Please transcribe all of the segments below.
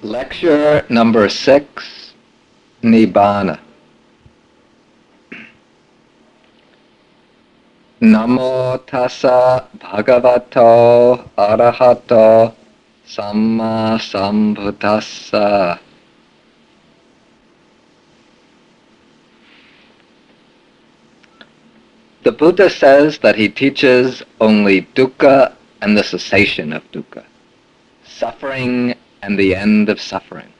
Lecture number 6, Nibbana. Namo tassa bhagavato arahato samma sambuddhassa. The Buddha says that he teaches only dukkha and the cessation of dukkha, suffering and the end of suffering.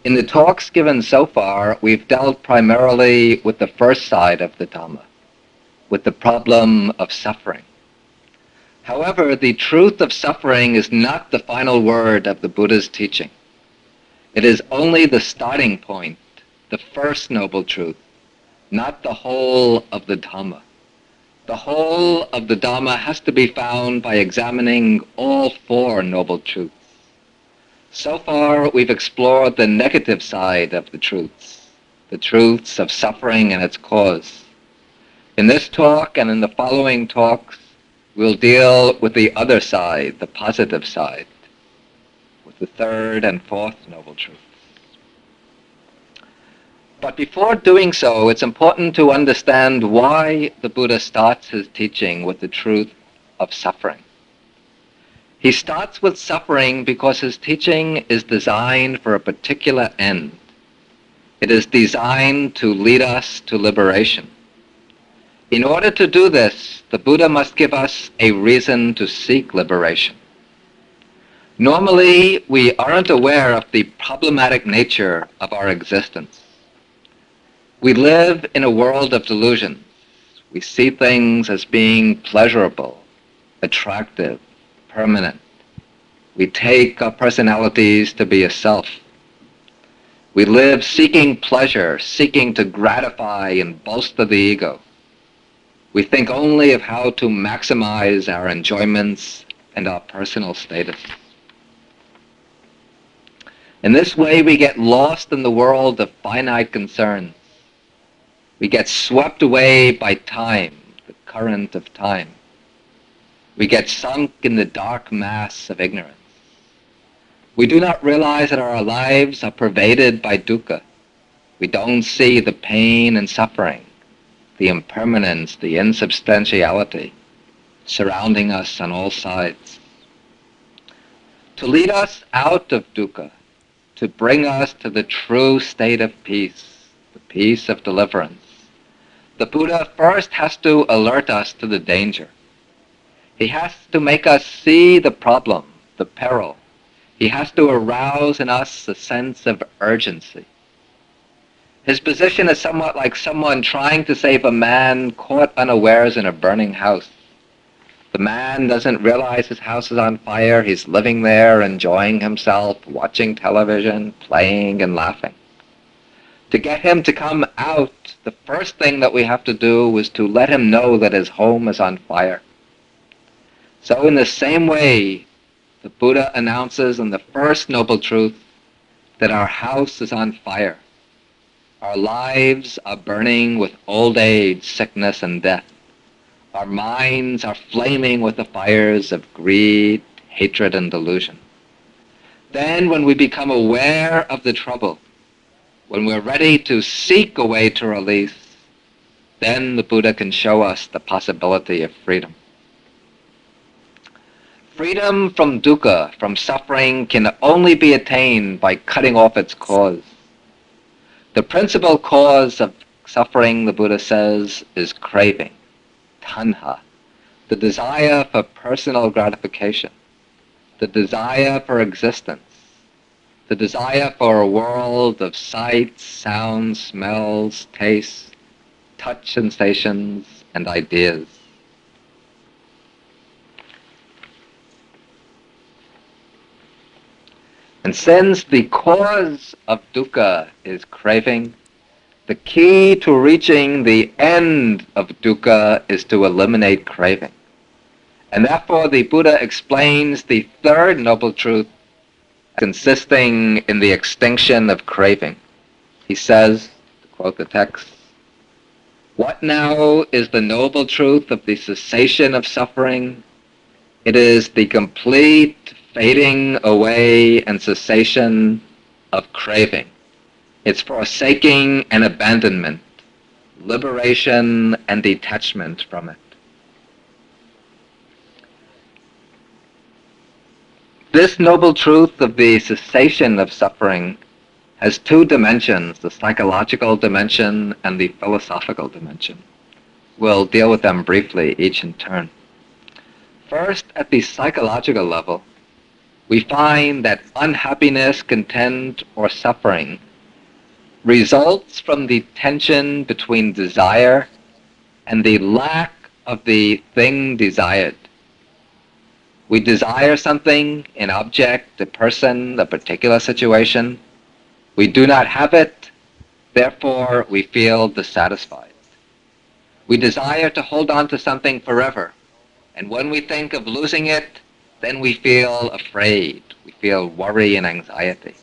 In the talks given so far, we've dealt primarily with the first side of the Dhamma, with the problem of suffering. However, the truth of suffering is not the final word of the Buddha's teaching. It is only the starting point, the first noble truth, not the whole of the Dhamma. The whole of the Dhamma has to be found by examining all four noble truths. So far, we've explored the negative side of the truths of suffering and its cause. In this talk and in the following talks, we'll deal with the other side, the positive side, with the third and fourth noble truths. But before doing so, it's important to understand why the Buddha starts his teaching with the truth of suffering. He starts with suffering because his teaching is designed for a particular end. It is designed to lead us to liberation. In order to do this, the Buddha must give us a reason to seek liberation. Normally, we aren't aware of the problematic nature of our existence. We live in a world of delusions. We see things as being pleasurable, attractive, permanent. We take our personalities to be a self. We live seeking pleasure, seeking to gratify and bolster the ego. We think only of how to maximize our enjoyments and our personal status. In this way, we get lost in the world of finite concerns. We get swept away by time, the current of time. We get sunk in the dark mass of ignorance. We do not realize that our lives are pervaded by dukkha. We don't see the pain and suffering, the impermanence, the insubstantiality surrounding us on all sides. To lead us out of dukkha, to bring us to the true state of peace, the peace of deliverance, the Buddha first has to alert us to the danger. He has to make us see the problem, the peril. He has to arouse in us a sense of urgency. His position is somewhat like someone trying to save a man caught unawares in a burning house. The man doesn't realize his house is on fire. He's living there, enjoying himself, watching television, playing and laughing. To get him to come out, the first thing that we have to do is to let him know that his home is on fire. So in the same way, the Buddha announces in the first noble truth that our house is on fire. Our lives are burning with old age, sickness, and death. Our minds are flaming with the fires of greed, hatred, and delusion. Then when we become aware of the trouble, when we're ready to seek a way to release, then the Buddha can show us the possibility of freedom. Freedom from dukkha, from suffering, can only be attained by cutting off its cause. The principal cause of suffering, the Buddha says, is craving, tanha, the desire for personal gratification, the desire for existence, the desire for a world of sights, sounds, smells, tastes, touch sensations, and ideas. And since the cause of dukkha is craving, the key to reaching the end of dukkha is to eliminate craving. And therefore the Buddha explains the third noble truth consisting in the extinction of craving. He says, to quote the text, "What now is the noble truth of the cessation of suffering? It is the complete fading away and cessation of craving. It's forsaking and abandonment, liberation and detachment from it. This noble truth of the cessation of suffering has two dimensions, the psychological dimension and the philosophical dimension. We'll deal with them briefly, each in turn. First, at the psychological level, we find that unhappiness, content, or suffering results from the tension between desire and the lack of the thing desired. We desire something, an object, a person, a particular situation. We do not have it, therefore we feel dissatisfied. We desire to hold on to something forever, and when we think of losing it, then we feel afraid. We feel worry and anxiety.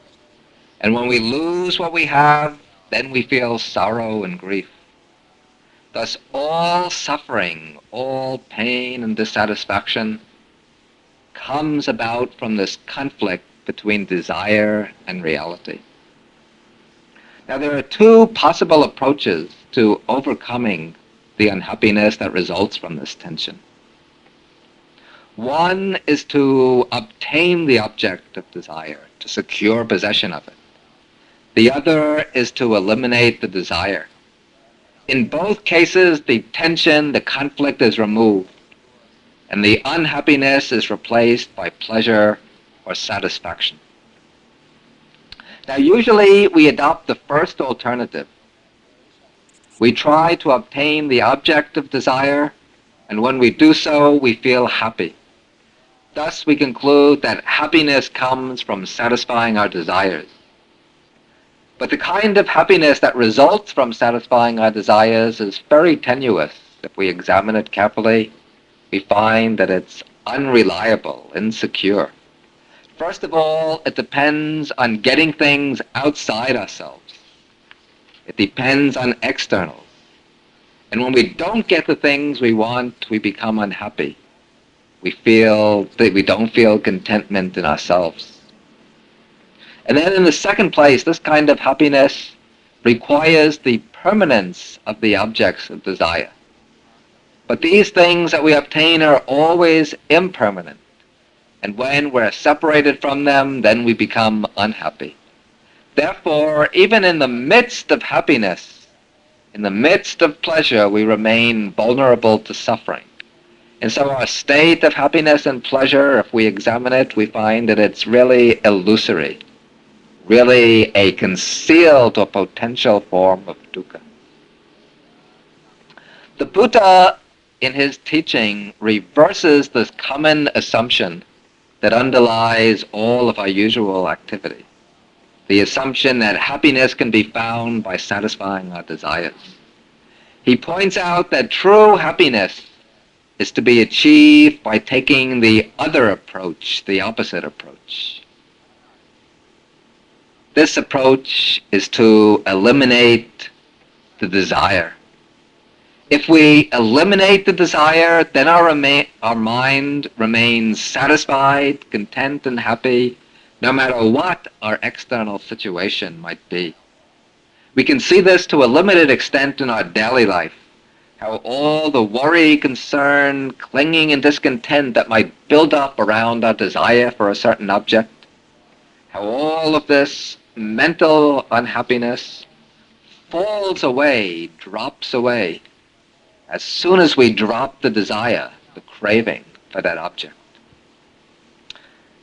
And when we lose what we have, then we feel sorrow and grief. Thus, all suffering, all pain and dissatisfaction comes about from this conflict between desire and reality. Now, there are two possible approaches to overcoming the unhappiness that results from this tension. One is to obtain the object of desire, to secure possession of it. The other is to eliminate the desire. In both cases, the tension, the conflict is removed, and the unhappiness is replaced by pleasure or satisfaction. Now, usually we adopt the first alternative. We try to obtain the object of desire, and when we do so, we feel happy. Thus, we conclude that happiness comes from satisfying our desires. But the kind of happiness that results from satisfying our desires is very tenuous. If we examine it carefully, we find that it's unreliable, insecure. First of all, it depends on getting things outside ourselves. It depends on externals. And when we don't get the things we want, we become unhappy. We feel that we don't feel contentment in ourselves. And then in the second place, this kind of happiness requires the permanence of the objects of desire. But these things that we obtain are always impermanent. And when we're separated from them, then we become unhappy. Therefore, even in the midst of happiness, in the midst of pleasure, we remain vulnerable to suffering. And so our state of happiness and pleasure, if we examine it, we find that it's really illusory, really a concealed or potential form of dukkha. The Buddha, in his teaching, reverses this common assumption that underlies all of our usual activity, the assumption that happiness can be found by satisfying our desires. He points out that true happiness is to be achieved by taking the other approach, the opposite approach. This approach is to eliminate the desire. If we eliminate the desire, then our mind remains satisfied, content, and happy, no matter what our external situation might be. We can see this to a limited extent in our daily life, how all the worry, concern, clinging, and discontent that might build up around our desire for a certain object, how all of this mental unhappiness falls away, drops away, as soon as we drop the desire, the craving for that object.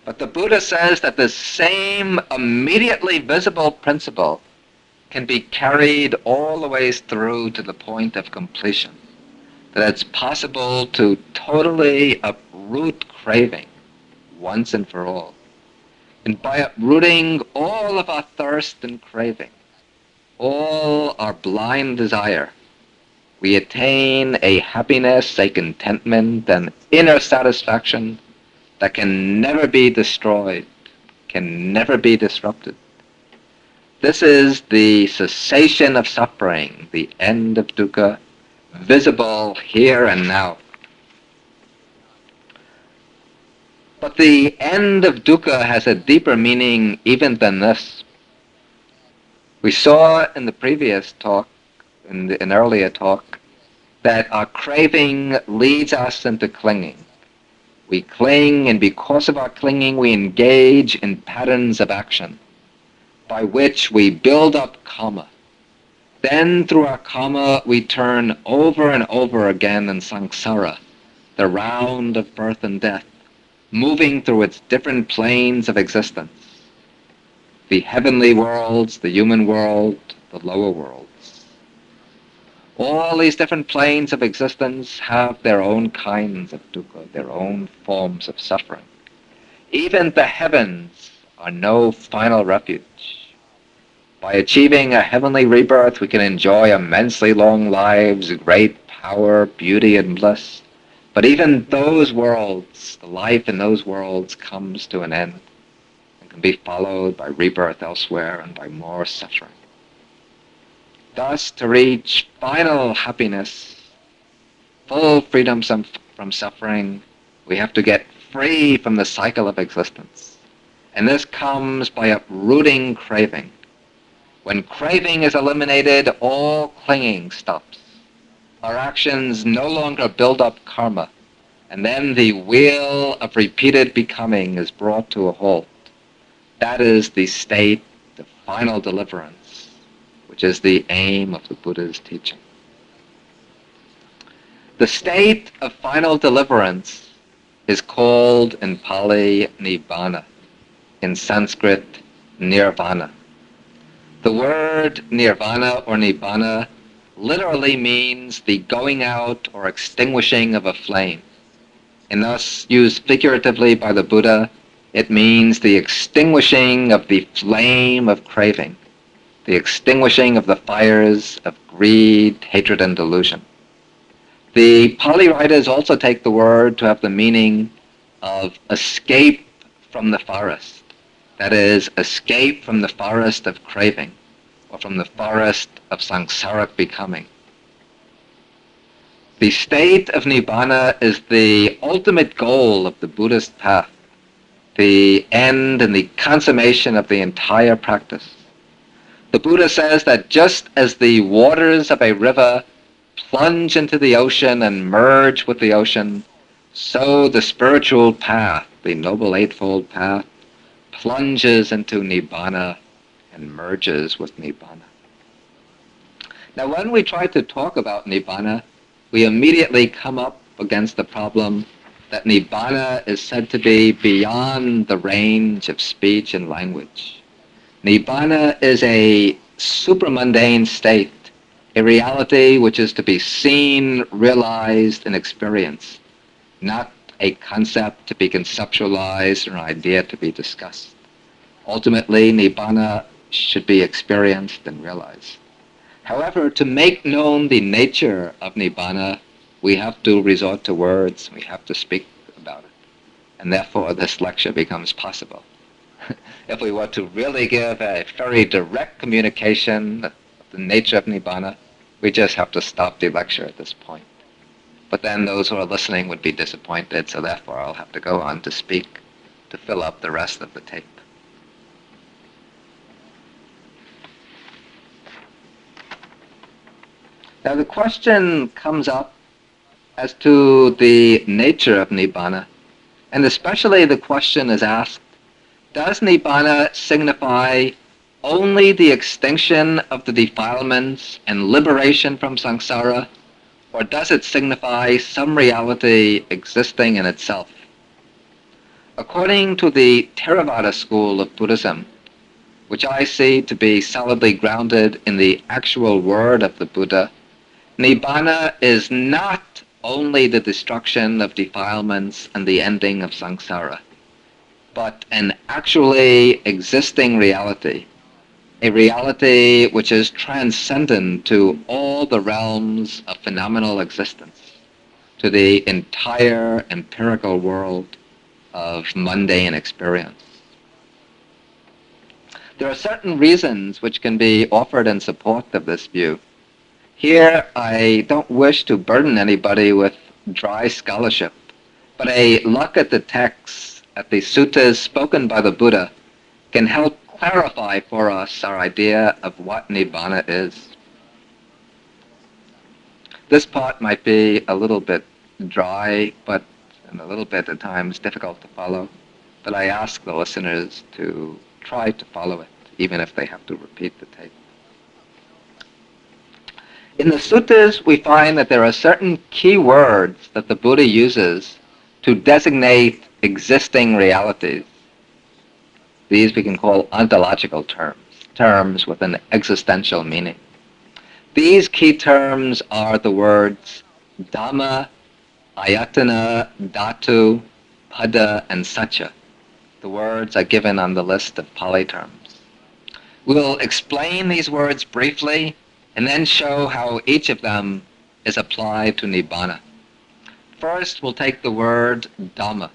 But the Buddha says that the same immediately visible principle can be carried all the way through to the point of completion. That it's possible to totally uproot craving once and for all. And by uprooting all of our thirst and craving, all our blind desire, we attain a happiness, a contentment, an inner satisfaction that can never be destroyed, can never be disrupted. This is the cessation of suffering, the end of dukkha, visible here and now. But the end of dukkha has a deeper meaning even than this. We saw in the previous talk, in an earlier talk, that our craving leads us into clinging. We cling, and because of our clinging, we engage in patterns of action by which we build up karma. Then, through our karma, we turn over and over again in samsara, the round of birth and death, moving through its different planes of existence. The heavenly worlds, the human world, the lower worlds. All these different planes of existence have their own kinds of dukkha, their own forms of suffering. Even the heavens are no final refuge. By achieving a heavenly rebirth, we can enjoy immensely long lives, great power, beauty, and bliss. But even those worlds, the life in those worlds comes to an end and can be followed by rebirth elsewhere and by more suffering. Thus, to reach final happiness, full freedom from suffering, we have to get free from the cycle of existence. And this comes by uprooting craving. When craving is eliminated, all clinging stops. Our actions no longer build up karma, and then the wheel of repeated becoming is brought to a halt. That is the state of final deliverance, which is the aim of the Buddha's teaching. The state of final deliverance is called in Pali Nibbana, in Sanskrit Nirvana. The word nirvana or nibbana literally means the going out or extinguishing of a flame. And thus, used figuratively by the Buddha, it means the extinguishing of the flame of craving, the extinguishing of the fires of greed, hatred, and delusion. The Pali writers also take the word to have the meaning of escape from the forest. That is, escape from the forest of craving, or from the forest of samsaric becoming. The state of Nibbana is the ultimate goal of the Buddhist path, the end and the consummation of the entire practice. The Buddha says that just as the waters of a river plunge into the ocean and merge with the ocean, so the spiritual path, the Noble Eightfold Path, plunges into Nibbana and merges with Nibbana. Now, when we try to talk about Nibbana, we immediately come up against the problem that Nibbana is said to be beyond the range of speech and language. Nibbana is a supramundane state, a reality which is to be seen, realized, and experienced, not a concept to be conceptualized or an idea to be discussed. Ultimately, Nibbana should be experienced and realized. However, to make known the nature of Nibbana, we have to resort to words, we have to speak about it. And therefore, this lecture becomes possible. If we were to really give a very direct communication of the nature of Nibbana, we just have to stop the lecture at this point. But then those who are listening would be disappointed, so therefore I'll have to go on to speak to fill up the rest of the tape. Now the question comes up as to the nature of Nibbana, and especially the question is asked, does Nibbana signify only the extinction of the defilements and liberation from samsara, or does it signify some reality existing in itself? According to the Theravada school of Buddhism, which I see to be solidly grounded in the actual word of the Buddha, Nibbana is not only the destruction of defilements and the ending of samsara, but an actually existing reality, a reality which is transcendent to all the realms of phenomenal existence, to the entire empirical world of mundane experience. There are certain reasons which can be offered in support of this view. Here, I don't wish to burden anybody with dry scholarship, but a look at the texts at the suttas spoken by the Buddha can help clarify for us our idea of what Nibbana is. This part might be a little bit dry, and a little bit at times difficult to follow, but I ask the listeners to try to follow it, even if they have to repeat the tape. In the suttas, we find that there are certain key words that the Buddha uses to designate existing realities. These we can call ontological terms with an existential meaning. These key terms are the words Dhamma, Ayatana, Dhatu, Pada, and Satya. The words are given on the list of Pali terms. We'll explain these words briefly and then show how each of them is applied to Nibbana. First, we'll take the word Dhamma.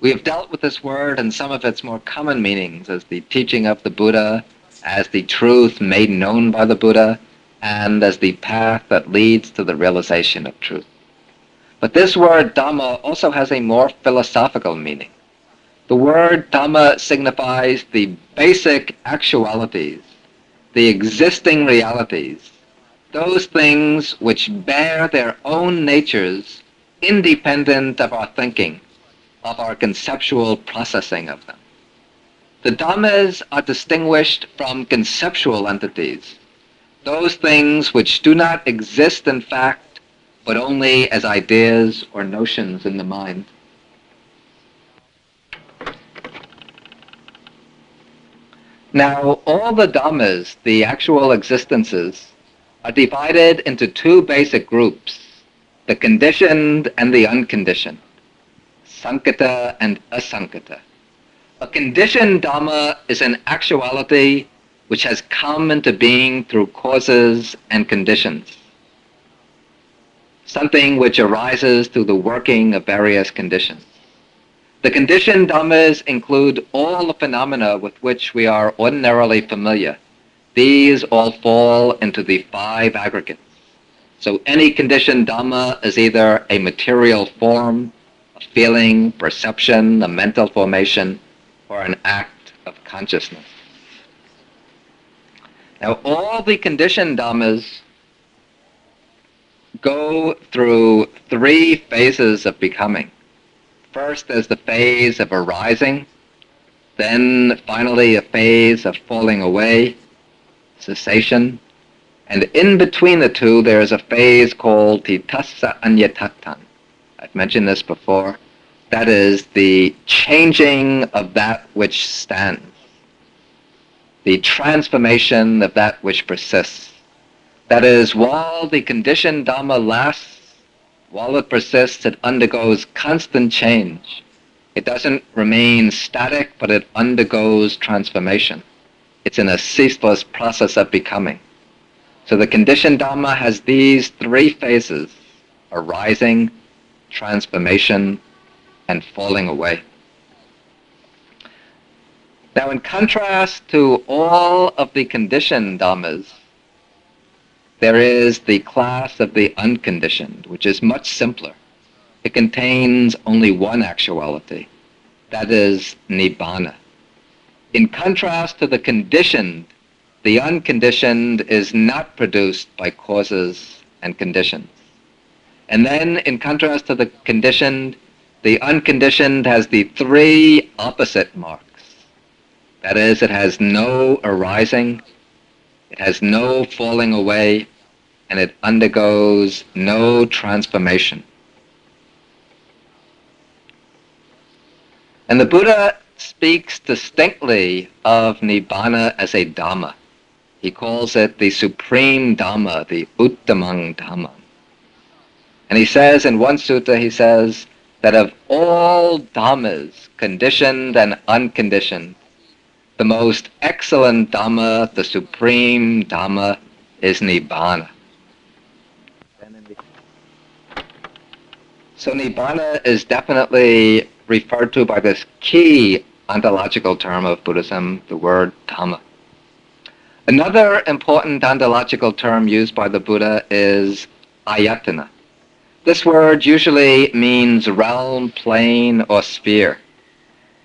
We have dealt with this word and some of its more common meanings as the teaching of the Buddha, as the truth made known by the Buddha, and as the path that leads to the realization of truth. But this word Dhamma also has a more philosophical meaning. The word Dhamma signifies the basic actualities, the existing realities, those things which bear their own natures independent of our thinking, of our conceptual processing of them. The Dhammas are distinguished from conceptual entities, those things which do not exist in fact, but only as ideas or notions in the mind. Now, all the Dhammas, the actual existences, are divided into two basic groups, the conditioned and the unconditioned, Sankata and Asankata. A conditioned Dhamma is an actuality which has come into being through causes and conditions, something which arises through the working of various conditions. The conditioned Dhammas include all the phenomena with which we are ordinarily familiar. These all fall into the five aggregates. So any conditioned Dhamma is either a material form, a feeling, perception, a mental formation, or an act of consciousness. Now, all the conditioned Dhammas go through three phases of becoming. First, there's the phase of arising, then finally a phase of falling away, cessation, and in between the two there's a phase called titassa anyatatan. I've mentioned this before. That is the changing of that which stands, the transformation of that which persists. That is, while the conditioned Dhamma lasts, while it persists, it undergoes constant change. It doesn't remain static, but it undergoes transformation. It's in a ceaseless process of becoming. So the conditioned Dhamma has these three phases: arising, transformation, and falling away. Now, in contrast to all of the conditioned Dhammas, there is the class of the unconditioned, which is much simpler. It contains only one actuality, that is Nibbana. In contrast to the conditioned, the unconditioned is not produced by causes and conditions. And then, in contrast to the conditioned, the unconditioned has the three opposite marks. That is, it has no arising, it has no falling away, and it undergoes no transformation. And the Buddha speaks distinctly of Nibbana as a Dhamma. He calls it the supreme Dhamma, the Uttamang Dhamma. And he says in one sutta, he says that of all Dhammas, conditioned and unconditioned, the most excellent Dhamma, the supreme Dhamma, is Nibbana. So Nibbana is definitely referred to by this key ontological term of Buddhism, the word Dhamma. Another important ontological term used by the Buddha is ayatana. This word usually means realm, plane, or sphere.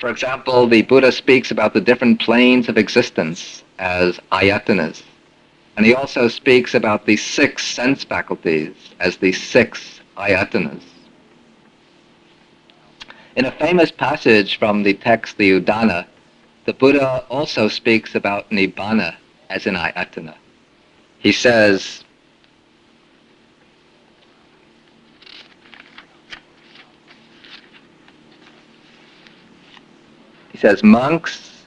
For example, the Buddha speaks about the different planes of existence as ayatanas. And he also speaks about the 6 sense faculties as the 6 ayatanas. In a famous passage from the text, the Udana, the Buddha also speaks about Nibbana as an ayatana. He says, monks,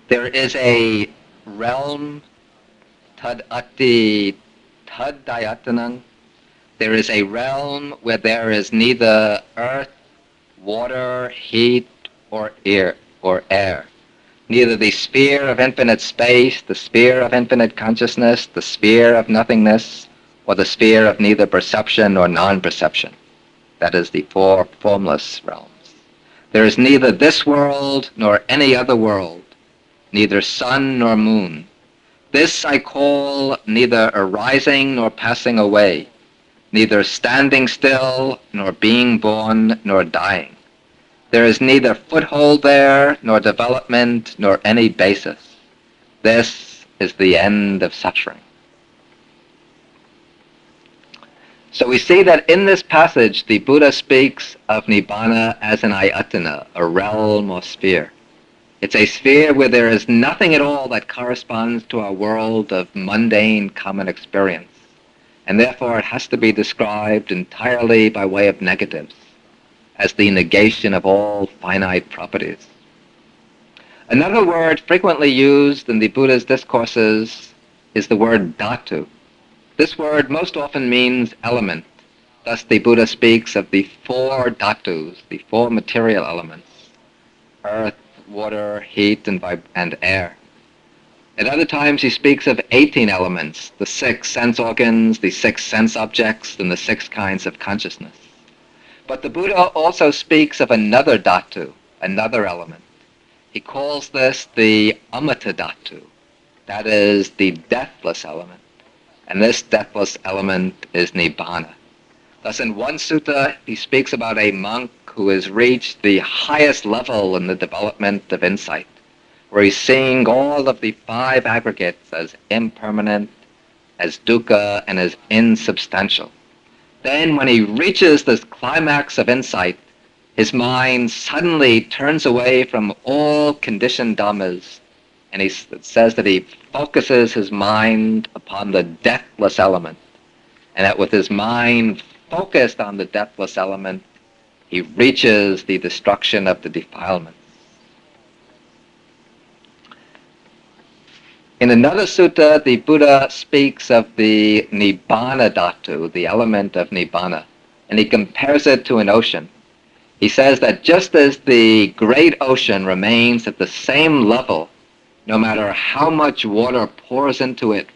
there is a realm, tad ati tad dayatanang. There is a realm where there is neither earth, water, heat, or air. Neither the sphere of infinite space, the sphere of infinite consciousness, the sphere of nothingness, or the sphere of neither perception nor non-perception. That is the 4 formless realms. There is neither this world nor any other world, neither sun nor moon. This I call neither arising nor passing away, neither standing still nor being born nor dying. There is neither foothold there, nor development, nor any basis. This is the end of suffering. So we see that in this passage, the Buddha speaks of Nibbana as an ayatana, a realm or sphere. It's a sphere where there is nothing at all that corresponds to our world of mundane common experience, and therefore it has to be described entirely by way of negatives, as the negation of all finite properties. Another word frequently used in the Buddha's discourses is the word dhatu. This word most often means element. Thus the Buddha speaks of the 4 dhatus, the 4 material elements, earth, water, heat, and air. At other times he speaks of 18 elements, the 6 sense organs, the 6 sense objects, and the 6 kinds of consciousness. But the Buddha also speaks of another dhatu, another element. He calls this the amata dhatu, that is the deathless element. And this deathless element is Nibbana. Thus in one sutta, he speaks about a monk who has reached the highest level in the development of insight, where he's seeing all of the 5 aggregates as impermanent, as dukkha, and as insubstantial. Then when he reaches this climax of insight, his mind suddenly turns away from all conditioned dhammas, and it says that he focuses his mind upon the deathless element, and that with his mind focused on the deathless element, he reaches the destruction of the defilements. In another sutta, the Buddha speaks of the Nibbana dhatu, the element of Nibbana, and he compares it to an ocean. He says that just as the great ocean remains at the same level, no matter how much water pours into it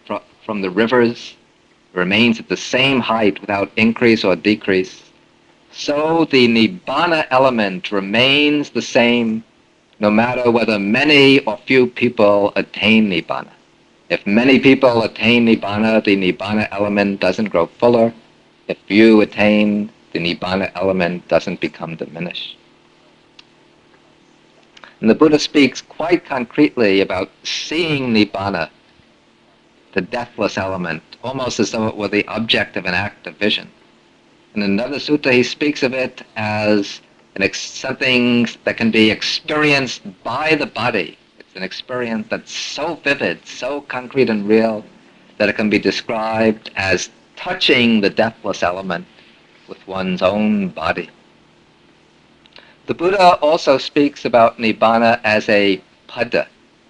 from the rivers, it remains at the same height without increase or decrease, so the Nibbana element remains the same no matter whether many or few people attain Nibbana. If many people attain Nibbana, the Nibbana element doesn't grow fuller. If few attain, the Nibbana element doesn't become diminished. And the Buddha speaks quite concretely about seeing Nibbana, the deathless element, almost as though it were the object of an act of vision. In another sutta, he speaks of it as something that can be experienced by the body. It's an experience that's so vivid, so concrete and real, that it can be described as touching the deathless element with one's own body. The Buddha also speaks about Nibbana as a pada.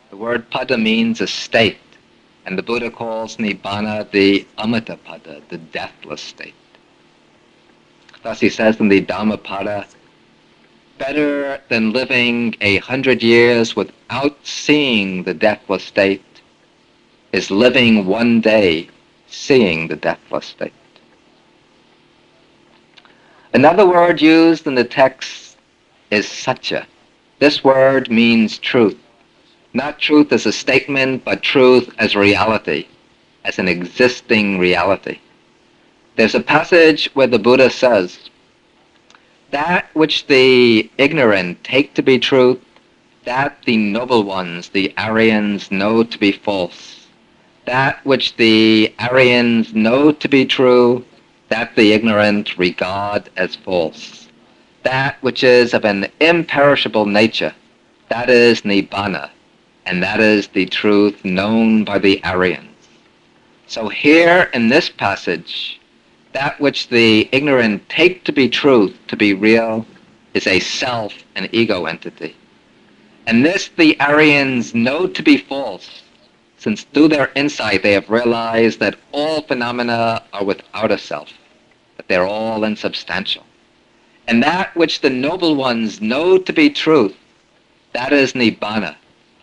The word pada means a state, and the Buddha calls Nibbana the amata pada, the deathless state. Thus he says in the Dhammapada, better than living 100 years without seeing the deathless state is living one day seeing the deathless state. Another word used in the text is satya. This word means truth. Not truth as a statement, but truth as reality, as an existing reality. There's a passage where the Buddha says, that which the ignorant take to be truth that the noble ones, the Aryans, know to be false, that which the Aryans know to be true, that the ignorant regard as false, that which is of an imperishable nature, that is Nibbana, and that is the truth known by the Aryans. So here in this passage, that which the ignorant take to be truth, to be real, is a self, an ego entity. And this the Aryans know to be false, since through their insight they have realized that all phenomena are without a self, that they're all insubstantial. And that which the noble ones know to be truth, that is Nibbana.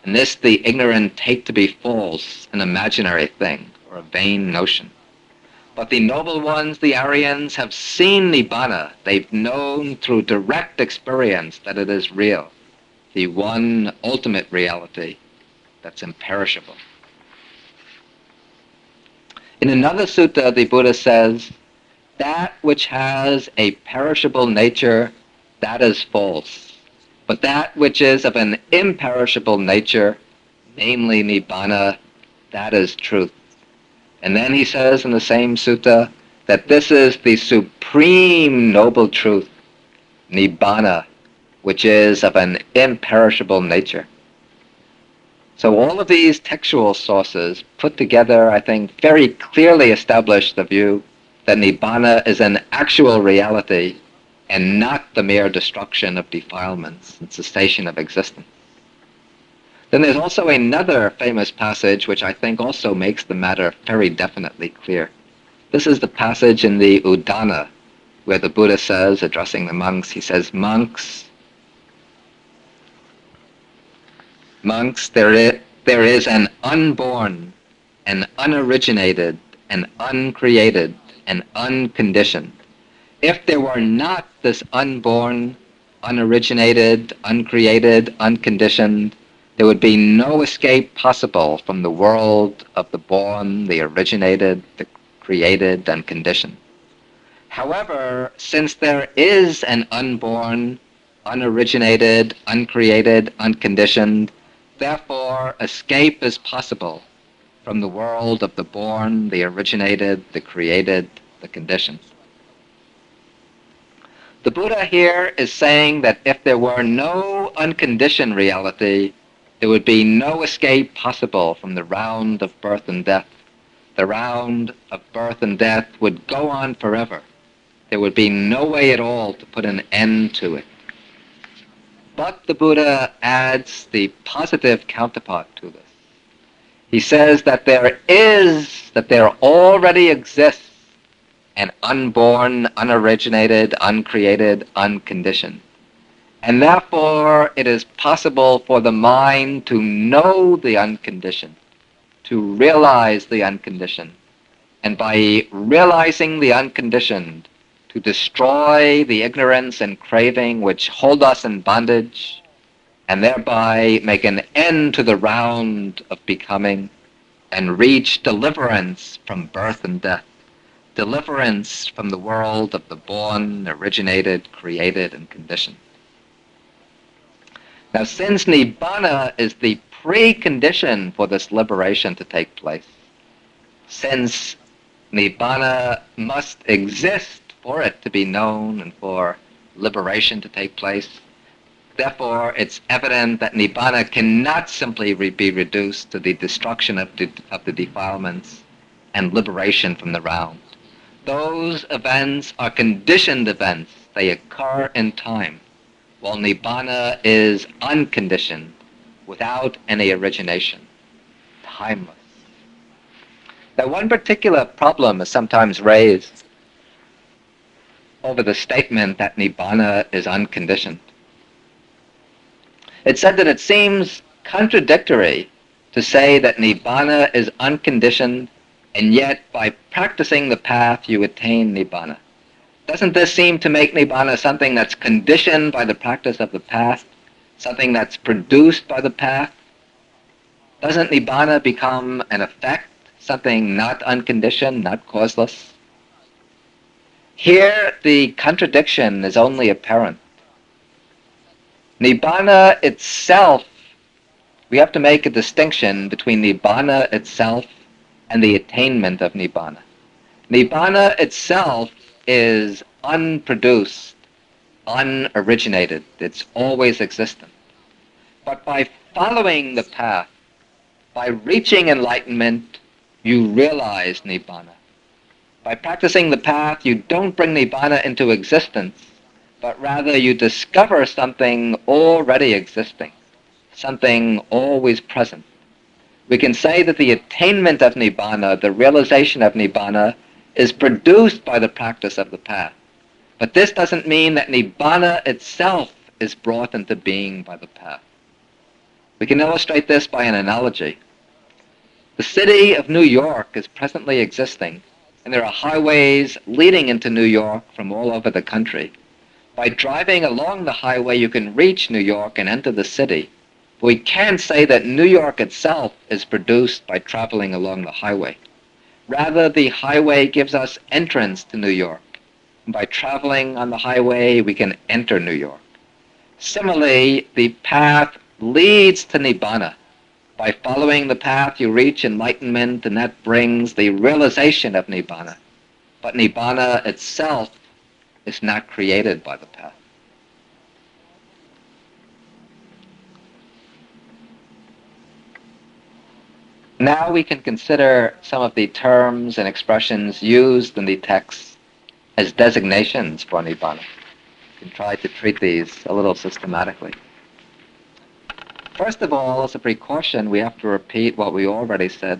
And this the ignorant take to be false, an imaginary thing, or a vain notion. But the noble ones, the Aryans, have seen Nibbana. They've known through direct experience that it is real, the one ultimate reality that's imperishable. In another sutta, the Buddha says, that which has a perishable nature, that is false. But that which is of an imperishable nature, namely Nibbana, that is truth. And then he says in the same sutta that this is the supreme noble truth, Nibbana, which is of an imperishable nature. So all of these textual sources put together, I think, very clearly establish the view that Nibbana is an actual reality and not the mere destruction of defilements and cessation of existence. Then there's also another famous passage which I think also makes the matter very definitely clear. This is the passage in the Udana where the Buddha says, addressing the monks, he says, monks, there is an unborn, an unoriginated, an uncreated, and unconditioned. If there were not this unborn, unoriginated, uncreated, unconditioned, there would be no escape possible from the world of the born, the originated, the created, and conditioned. However, since there is an unborn, unoriginated, uncreated, unconditioned, therefore escape is possible from the world of the born, the originated, the created, the conditioned. The Buddha here is saying that if there were no unconditioned reality, there would be no escape possible from the round of birth and death. The round of birth and death would go on forever. There would be no way at all to put an end to it. But the Buddha adds the positive counterpart to this. He says that there already exists an unborn, unoriginated, uncreated, unconditioned. And therefore it is possible for the mind to know the unconditioned, to realize the unconditioned, and by realizing the unconditioned, to destroy the ignorance and craving which hold us in bondage, and thereby make an end to the round of becoming, and reach deliverance from birth and death, deliverance from the world of the born, originated, created, and conditioned. Now, since Nibbana is the precondition for this liberation to take place, since Nibbana must exist for it to be known and for liberation to take place, therefore it's evident that Nibbana cannot simply be reduced to the destruction of the defilements and liberation from the round. Those events are conditioned events. They occur in time, while Nibbana is unconditioned, without any origination, timeless. Now, one particular problem is sometimes raised over the statement that Nibbana is unconditioned. It's said that it seems contradictory to say that Nibbana is unconditioned, and yet by practicing the path you attain Nibbana. Doesn't this seem to make Nibbana something that's conditioned by the practice of the path, something that's produced by the path? Doesn't Nibbana become an effect, something not unconditioned, not causeless? Here, the contradiction is only apparent. Nibbana itself, we have to make a distinction between Nibbana itself and the attainment of Nibbana. Nibbana itself is unproduced, unoriginated. It's always existent. But by following the path, by reaching enlightenment, you realize Nibbana. By practicing the path, you don't bring Nibbana into existence, but rather you discover something already existing, something always present. We can say that the attainment of Nibbana, the realization of Nibbana, is produced by the practice of the path. But this doesn't mean that Nibbana itself is brought into being by the path. We can illustrate this by an analogy. The city of New York is presently existing, and there are highways leading into New York from all over the country. By driving along the highway, you can reach New York and enter the city. We can't say that New York itself is produced by traveling along the highway. Rather, the highway gives us entrance to New York. And by traveling on the highway, we can enter New York. Similarly, the path leads to Nibbana. By following the path, you reach enlightenment, and that brings the realization of Nibbana. But Nibbana itself is not created by the path. Now we can consider some of the terms and expressions used in the text as designations for Nibbana. We can try to treat these a little systematically. First of all, as a precaution, we have to repeat what we already said,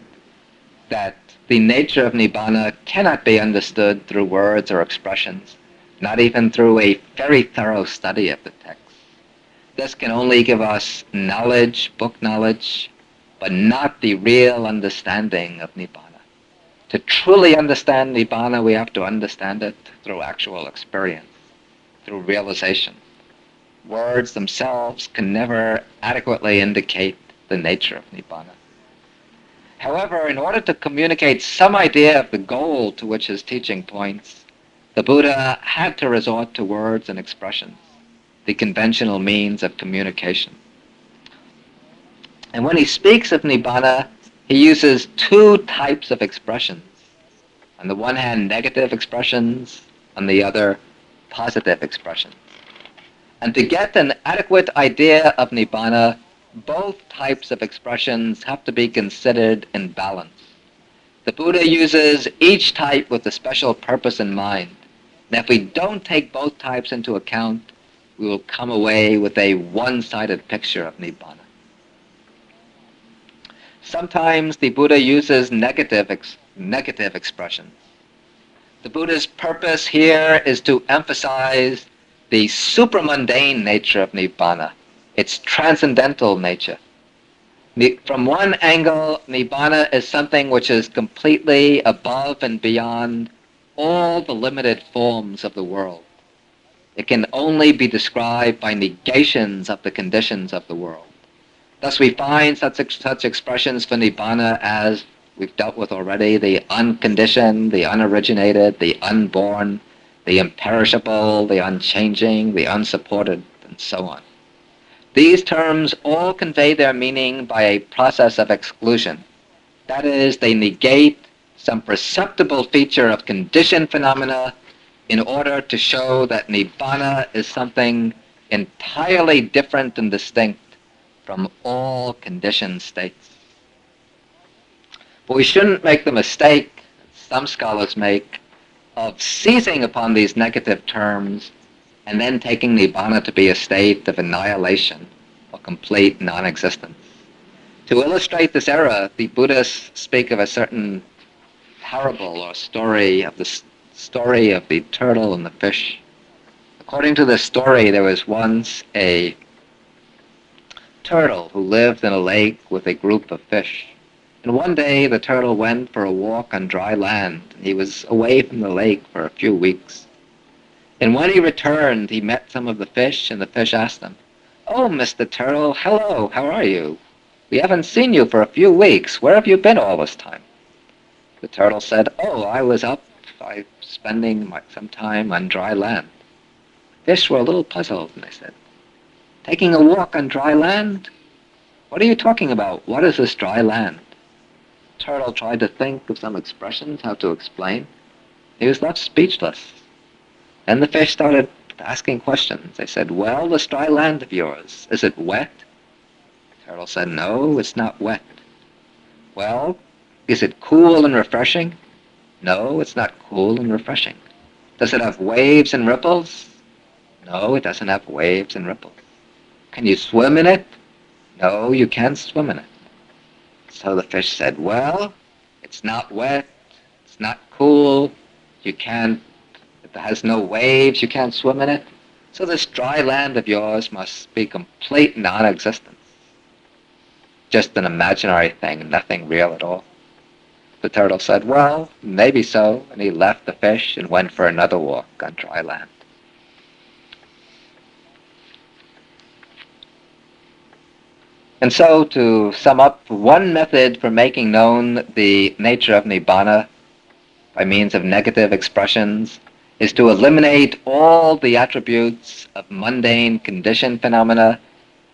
that the nature of Nibbana cannot be understood through words or expressions, not even through a very thorough study of the text. This can only give us knowledge, book knowledge, but not the real understanding of Nibbana. To truly understand Nibbana, we have to understand it through actual experience, through realization. Words themselves can never adequately indicate the nature of Nibbana. However, in order to communicate some idea of the goal to which his teaching points, the Buddha had to resort to words and expressions, the conventional means of communication. And when he speaks of Nibbana, he uses two types of expressions. On the one hand, negative expressions, on the other, positive expressions. And to get an adequate idea of Nibbana, both types of expressions have to be considered in balance. The Buddha uses each type with a special purpose in mind. And if we don't take both types into account, we will come away with a one-sided picture of Nibbana. Sometimes the Buddha uses negative expressions. The Buddha's purpose here is to emphasize the supramundane nature of Nibbana, its transcendental nature. From one angle, Nibbana is something which is completely above and beyond all the limited forms of the world. It can only be described by negations of the conditions of the world. Thus we find such expressions for Nibbana as we've dealt with already, the unconditioned, the unoriginated, the unborn, the imperishable, the unchanging, the unsupported, and so on. These terms all convey their meaning by a process of exclusion. That is, they negate some perceptible feature of conditioned phenomena in order to show that Nibbana is something entirely different and distinct from all conditioned states. But we shouldn't make the mistake, some scholars make, of seizing upon these negative terms and then taking Nibbana to be a state of annihilation or complete non-existence. To illustrate this error, the Buddhists speak of a certain parable or story of the turtle and the fish. According to this story, there was once a turtle who lived in a lake with a group of fish. And one day the turtle went for a walk on dry land. He was away from the lake for a few weeks. And when he returned, he met some of the fish, and the fish asked him, "Oh, Mr. Turtle, hello, how are you? We haven't seen you for a few weeks. Where have you been all this time?" The turtle said, "Oh, I was spending some time on dry land." Fish were a little puzzled, and they said, Taking a walk on dry land? What are you talking about? What is this dry land? Turtle tried to think of some expressions, how to explain. He was left speechless. Then the fish started asking questions. They said, well, this dry land of yours, is it wet? Turtle said, no, it's not wet. Well, is it cool and refreshing? No, it's not cool and refreshing. Does it have waves and ripples? No, it doesn't have waves and ripples. Can you swim in it? No, you can't swim in it. So the fish said, well, it's not wet, it's not cool, it has no waves, you can't swim in it. So this dry land of yours must be complete non-existence. Just an imaginary thing, nothing real at all. The turtle said, well, maybe so, and he left the fish and went for another walk on dry land. And so, to sum up, one method for making known the nature of Nibbana by means of negative expressions is to eliminate all the attributes of mundane conditioned phenomena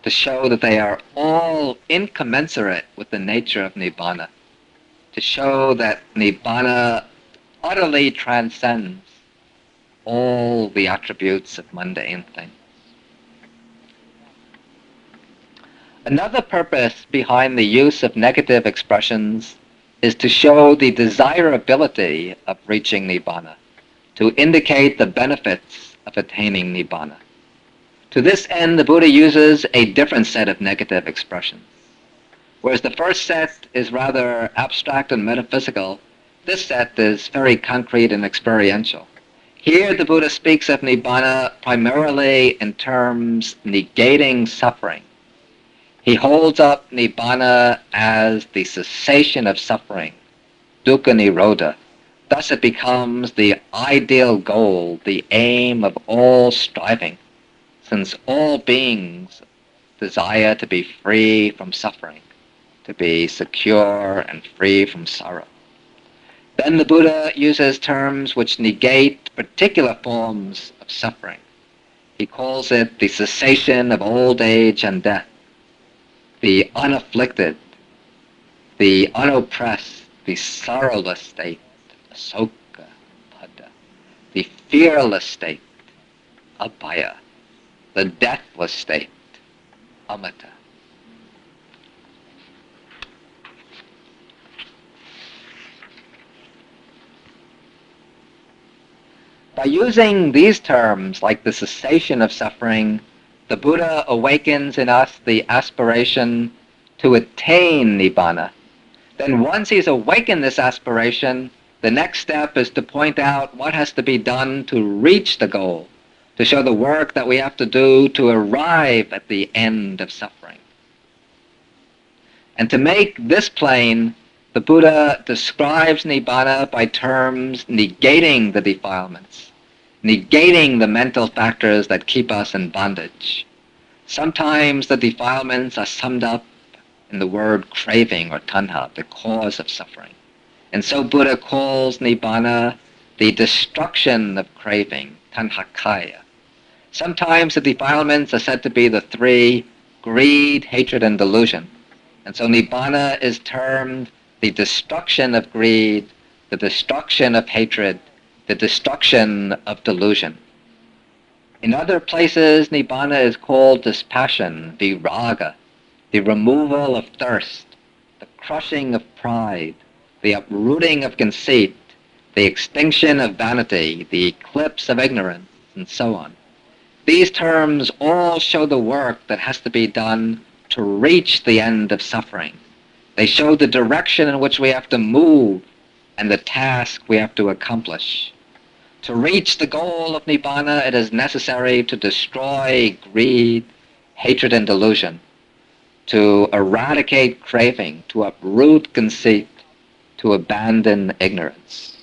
to show that they are all incommensurate with the nature of Nibbana, to show that Nibbana utterly transcends all the attributes of mundane things. Another purpose behind the use of negative expressions is to show the desirability of reaching Nibbana, to indicate the benefits of attaining Nibbana. To this end, the Buddha uses a different set of negative expressions. Whereas the first set is rather abstract and metaphysical, this set is very concrete and experiential. Here the Buddha speaks of Nibbana primarily in terms negating suffering. He holds up Nibbana as the cessation of suffering, dukkha nirodha. Thus it becomes the ideal goal, the aim of all striving, since all beings desire to be free from suffering, to be secure and free from sorrow. Then the Buddha uses terms which negate particular forms of suffering. He calls it the cessation of old age and death, the unafflicted, the unoppressed, the sorrowless state, asoka pada, the fearless state, abhaya, the deathless state, amata. By using these terms, like the cessation of suffering, the Buddha awakens in us the aspiration to attain Nibbana. Then once he's awakened this aspiration, the next step is to point out what has to be done to reach the goal, to show the work that we have to do to arrive at the end of suffering. And to make this plain, the Buddha describes Nibbana by terms negating the defilements, negating the mental factors that keep us in bondage. Sometimes the defilements are summed up in the word craving or tanha, the cause of suffering. And so Buddha calls Nibbana the destruction of craving, tanhakaya. Sometimes the defilements are said to be the three: greed, hatred, and delusion. And so Nibbana is termed the destruction of greed, the destruction of hatred, the destruction of delusion. In other places, Nibbana is called dispassion, viraga, the removal of thirst, the crushing of pride, the uprooting of conceit, the extinction of vanity, the eclipse of ignorance, and so on. These terms all show the work that has to be done to reach the end of suffering. They show the direction in which we have to move and the task we have to accomplish. To reach the goal of Nibbana, it is necessary to destroy greed, hatred, and delusion, to eradicate craving, to uproot conceit, to abandon ignorance.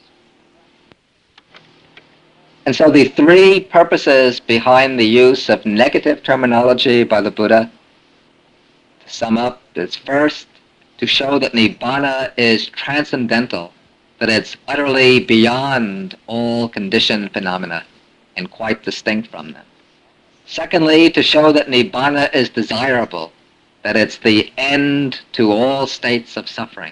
And so the three purposes behind the use of negative terminology by the Buddha, to sum up, is first, to show that Nibbana is transcendental, that it's utterly beyond all conditioned phenomena and quite distinct from them. Secondly, to show that Nibbana is desirable, that it's the end to all states of suffering.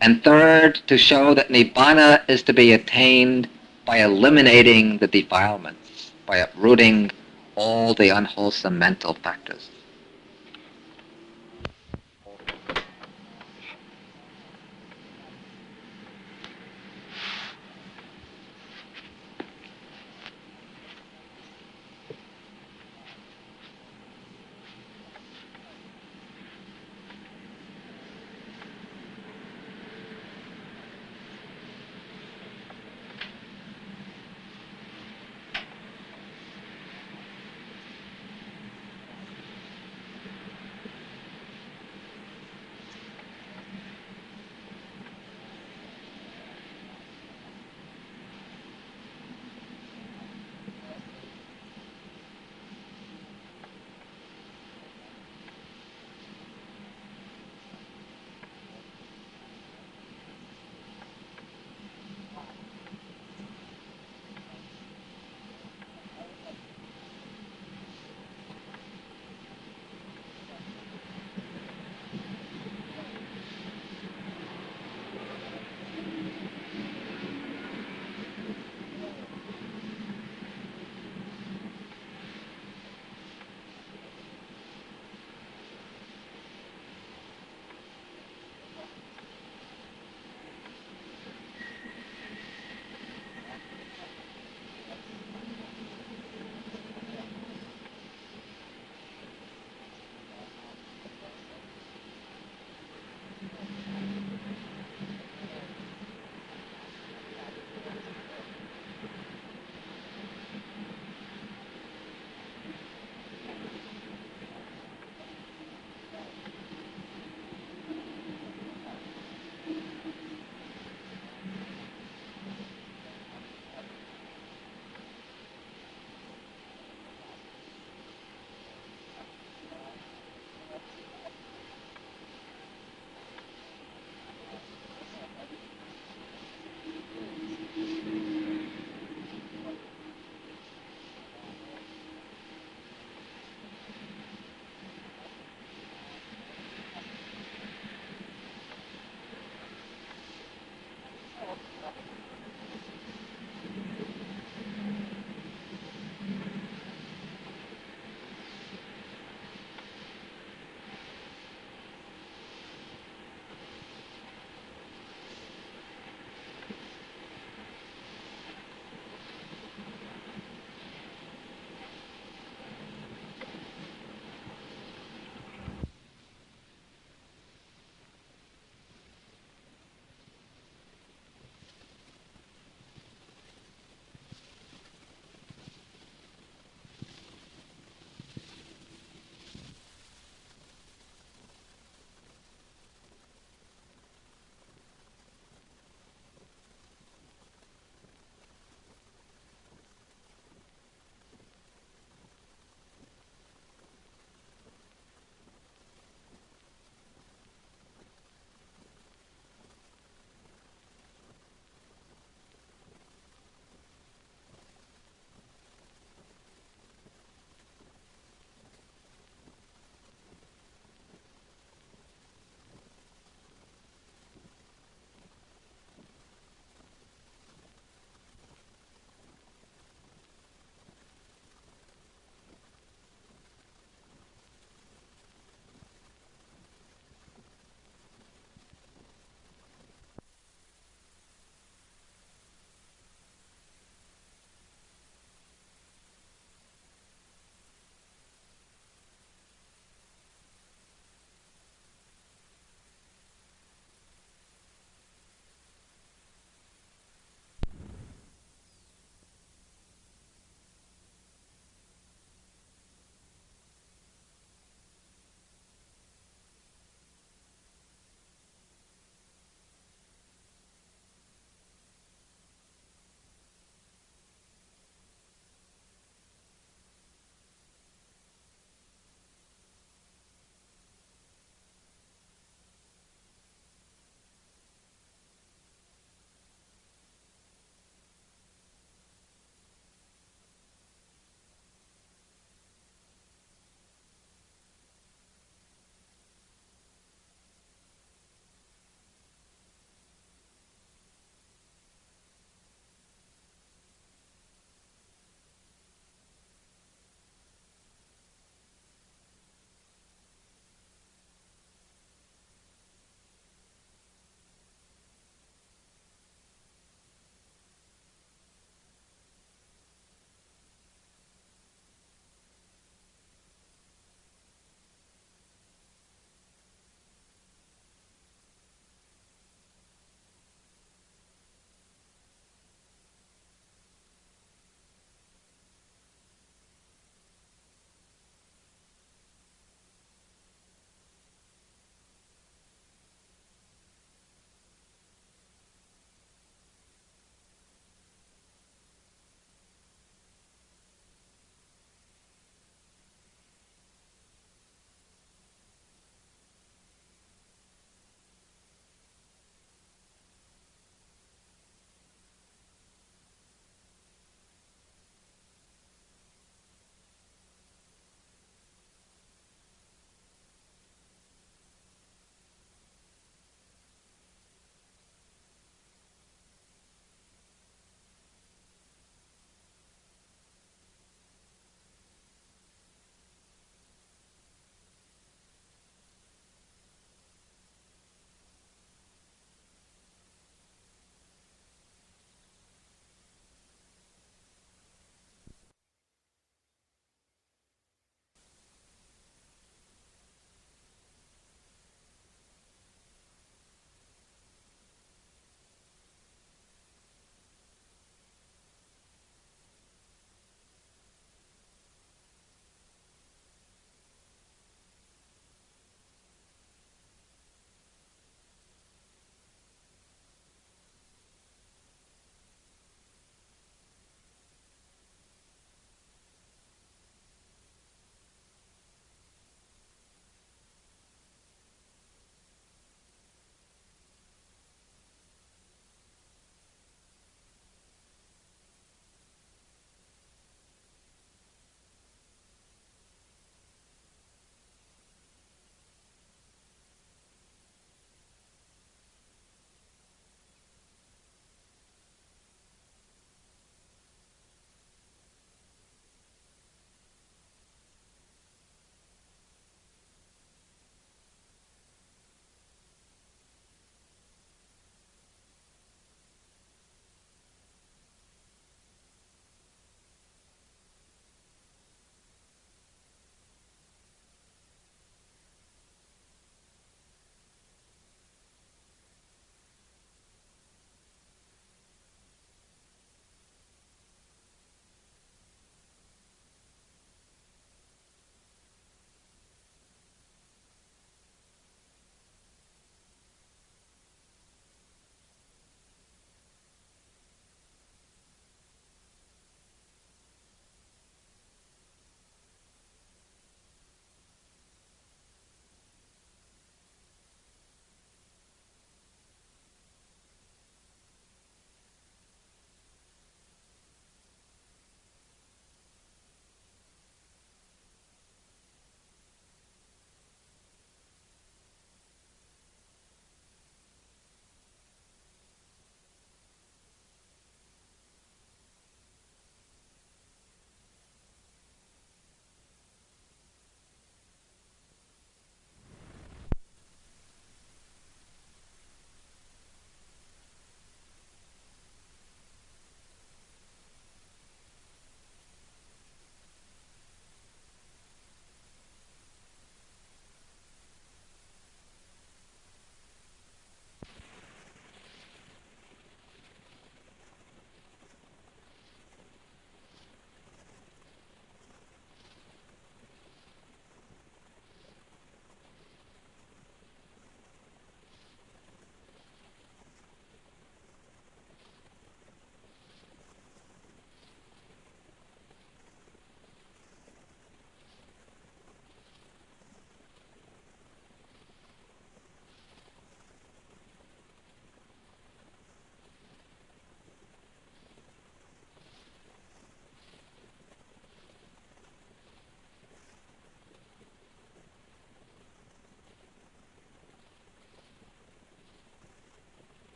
And third, to show that Nibbana is to be attained by eliminating the defilements, by uprooting all the unwholesome mental factors.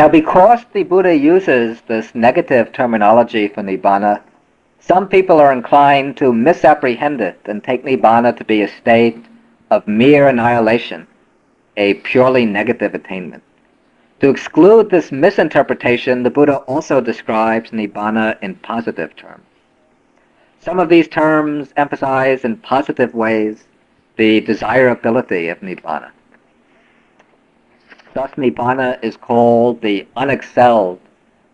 Now, because the Buddha uses this negative terminology for Nibbana, some people are inclined to misapprehend it and take Nibbana to be a state of mere annihilation, a purely negative attainment. To exclude this misinterpretation, the Buddha also describes Nibbana in positive terms. Some of these terms emphasize in positive ways the desirability of Nibbana. Thus, Nibbana is called the unexcelled,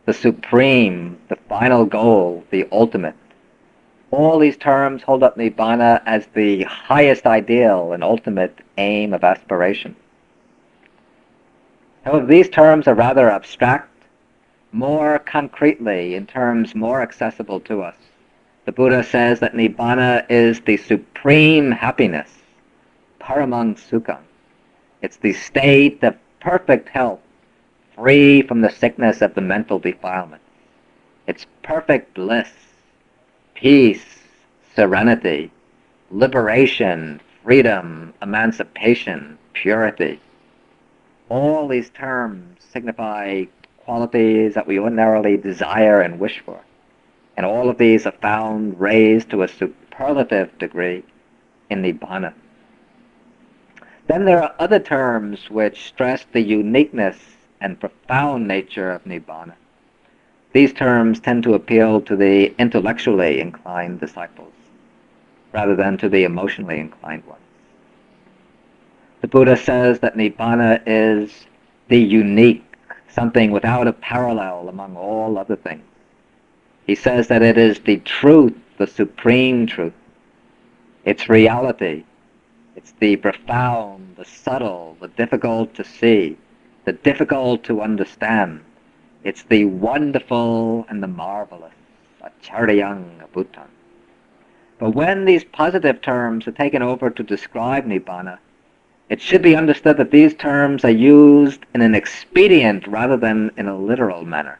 the supreme, the final goal, the ultimate. All these terms hold up Nibbana as the highest ideal and ultimate aim of aspiration. However, these terms are rather abstract. More concretely, in terms more accessible to us, the Buddha says that Nibbana is the supreme happiness, paramang sukham. It's the state of perfect health, free from the sickness of the mental defilement. It's perfect bliss, peace, serenity, liberation, freedom, emancipation, purity. All these terms signify qualities that we ordinarily desire and wish for. And all of these are found raised to a superlative degree in Nibbana. Then there are other terms which stress the uniqueness and profound nature of Nibbana. These terms tend to appeal to the intellectually inclined disciples, rather than to the emotionally inclined ones. The Buddha says that Nibbana is the unique, something without a parallel among all other things. He says that it is the truth, the supreme truth. It's reality. It's the profound, the subtle, the difficult to see, the difficult to understand. It's the wonderful and the marvelous, acharyang bhutan. But when these positive terms are taken over to describe Nibbana, it should be understood that these terms are used in an expedient rather than in a literal manner.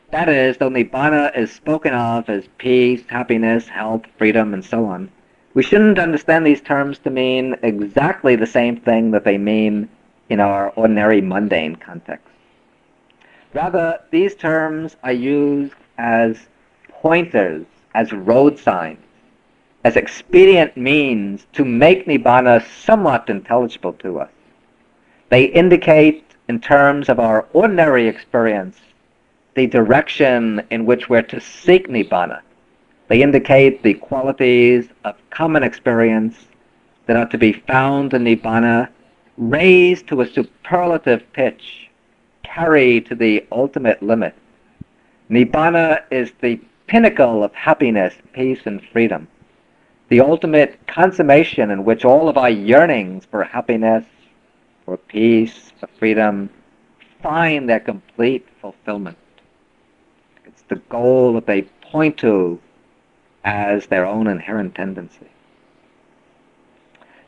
That is, though Nibbana is spoken of as peace, happiness, health, freedom, and so on, we shouldn't understand these terms to mean exactly the same thing that they mean in our ordinary mundane context. Rather, these terms are used as pointers, as road signs, as expedient means to make Nibbana somewhat intelligible to us. They indicate, in terms of our ordinary experience, the direction in which we're to seek Nibbana. They indicate the qualities of common experience that are to be found in Nibbana, raised to a superlative pitch, carried to the ultimate limit. Nibbana is the pinnacle of happiness, peace, and freedom, the ultimate consummation in which all of our yearnings for happiness, for peace, for freedom, find their complete fulfillment. It's the goal that they point to as their own inherent tendency.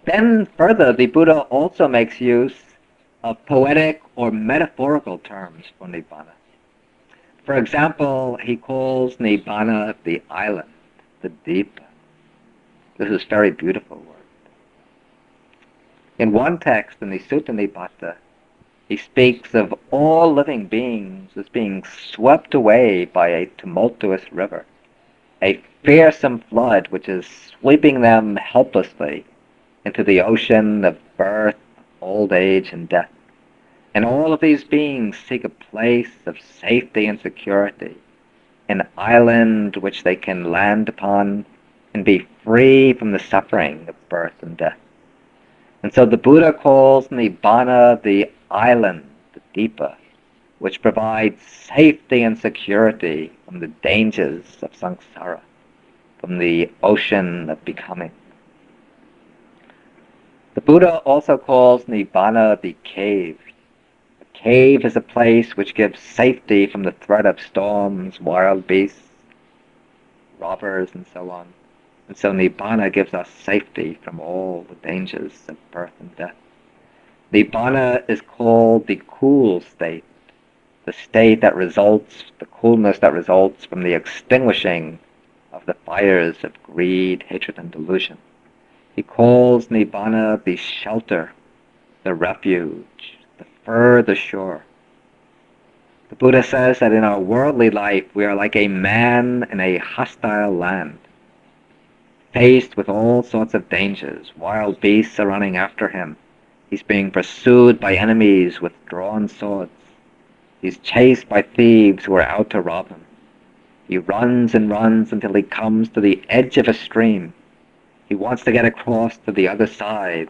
Then further, the Buddha also makes use of poetic or metaphorical terms for Nibbana. For example, he calls Nibbana the island, the deep. This is a very beautiful word. In one text, in the Sutta Nibbata, he speaks of all living beings as being swept away by a tumultuous river, a fearsome flood which is sweeping them helplessly into the ocean of birth, old age, and death. And all of these beings seek a place of safety and security, an island which they can land upon and be free from the suffering of birth and death. And so the Buddha calls Nibbana the island, the Dipa, which provides safety and security from the dangers of samsara, from the ocean of becoming. The Buddha also calls Nibbana the cave. A cave is a place which gives safety from the threat of storms, wild beasts, robbers, and so on. And so Nibbana gives us safety from all the dangers of birth and death. Nibbana is called the cool state, the state that results, the coolness that results from the extinguishing of the fires of greed, hatred, and delusion. He calls Nibbana the shelter, the refuge, the further shore. The Buddha says that in our worldly life we are like a man in a hostile land, faced with all sorts of dangers. Wild beasts are running after him. He's being pursued by enemies with drawn swords. He's chased by thieves who are out to rob him. He runs and runs until he comes to the edge of a stream. He wants to get across to the other side,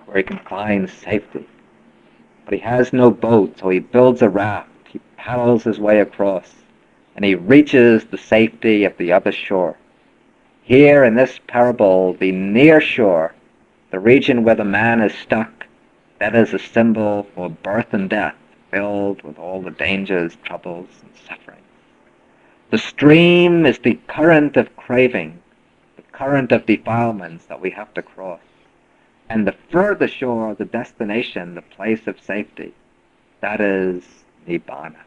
where he can find safety. But he has no boat, so he builds a raft. He paddles his way across, and he reaches the safety of the other shore. Here in this parable, the near shore, the region where the man is stuck, that is a symbol for birth and death, filled with all the dangers, troubles, and suffering. The stream is the current of craving, the current of defilements that we have to cross. And the further shore, the destination, the place of safety, that is Nibbana.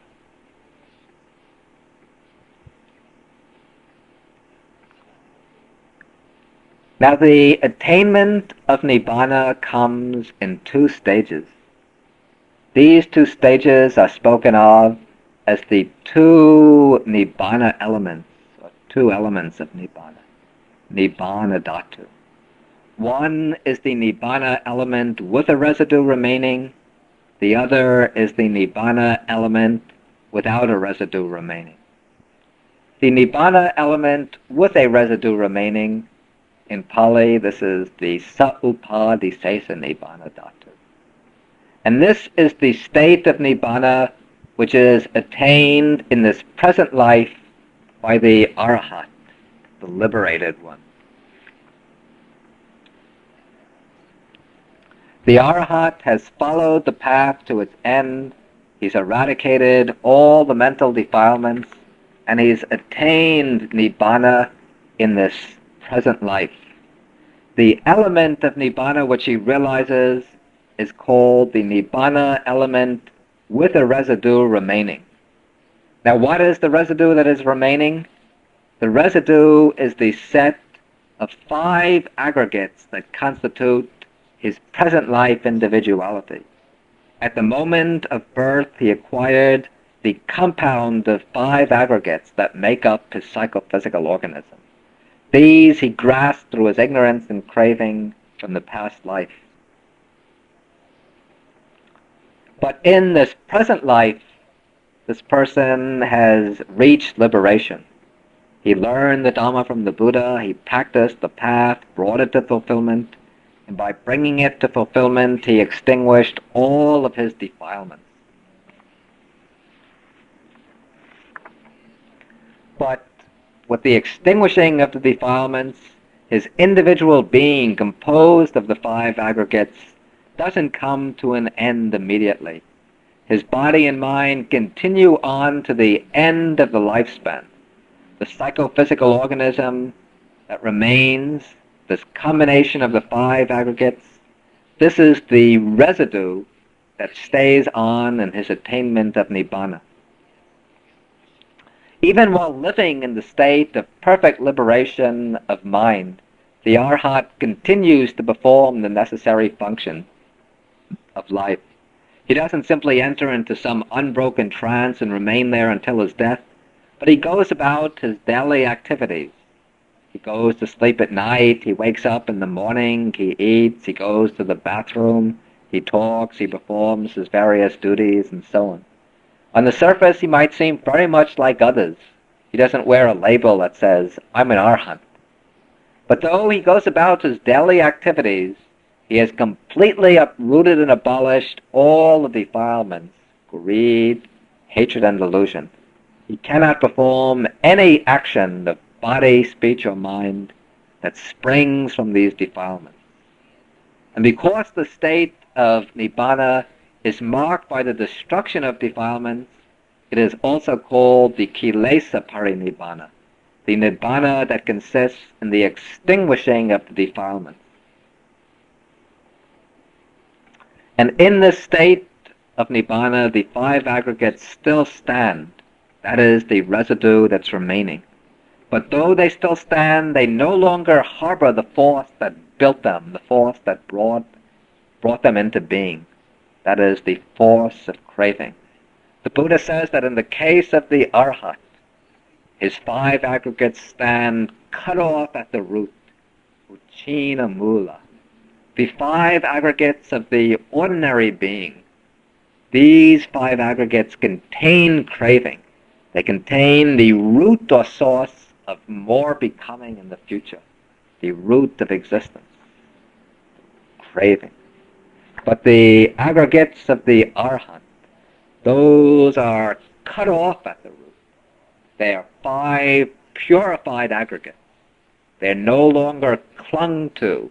Now the attainment of Nibbana comes in two stages. These two stages are spoken of as the two Nibbana elements, or two elements of Nibbana, Nibbana Dhatu. One is the Nibbana element with a residue remaining. The other is the Nibbana element without a residue remaining. The Nibbana element with a residue remaining, in Pali, this is the Sa-upadisesa Nibbana Dhatu. And this is the state of Nibbana which is attained in this present life by the Arhat, the liberated one. The Arhat has followed the path to its end. He's eradicated all the mental defilements, and he's attained Nibbana in this present life. The element of Nibbana which he realizes is called the Nibbana element with a residue remaining. Now, what is the residue that is remaining? The residue is the set of 5 aggregates that constitute his present life individuality. At the moment of birth, he acquired the compound of 5 aggregates that make up his psychophysical organism. These he grasped through his ignorance and craving from the past life. But in this present life, this person has reached liberation. He learned the Dhamma from the Buddha, he practiced the path, brought it to fulfillment, and by bringing it to fulfillment, he extinguished all of his defilements. But with the extinguishing of the defilements, his individual being composed of the 5 aggregates doesn't come to an end immediately. His body and mind continue on to the end of the lifespan. The psychophysical organism that remains, this combination of the 5 aggregates, this is the residue that stays on in his attainment of Nibbana. Even while living in the state of perfect liberation of mind, the Arhat continues to perform the necessary function of life. He doesn't simply enter into some unbroken trance and remain there until his death, but he goes about his daily activities. He goes to sleep at night, he wakes up in the morning, he eats, he goes to the bathroom, he talks, he performs his various duties, and so on. On the surface, he might seem very much like others. He doesn't wear a label that says, I'm an Arhat. But though he goes about his daily activities, he has completely uprooted and abolished all the defilements, greed, hatred, and delusion. He cannot perform any action of body, speech, or mind that springs from these defilements. And because the state of Nibbana is marked by the destruction of defilements, it is also called the Kilesa Parinibbana, the Nibbana that consists in the extinguishing of the defilements. And in this state of Nibbana, the 5 aggregates still stand. That is the residue that's remaining. But though they still stand, they no longer harbor the force that built them, the force that brought them into being. That is the force of craving. The Buddha says that in the case of the Arhat, his 5 aggregates stand cut off at the root, uchina mula. The 5 aggregates of the ordinary being, these 5 aggregates contain craving. They contain the root or source of more becoming in the future, the root of existence, craving. But the aggregates of the Arhat, those are cut off at the root. They are 5 purified aggregates. They're no longer clung to,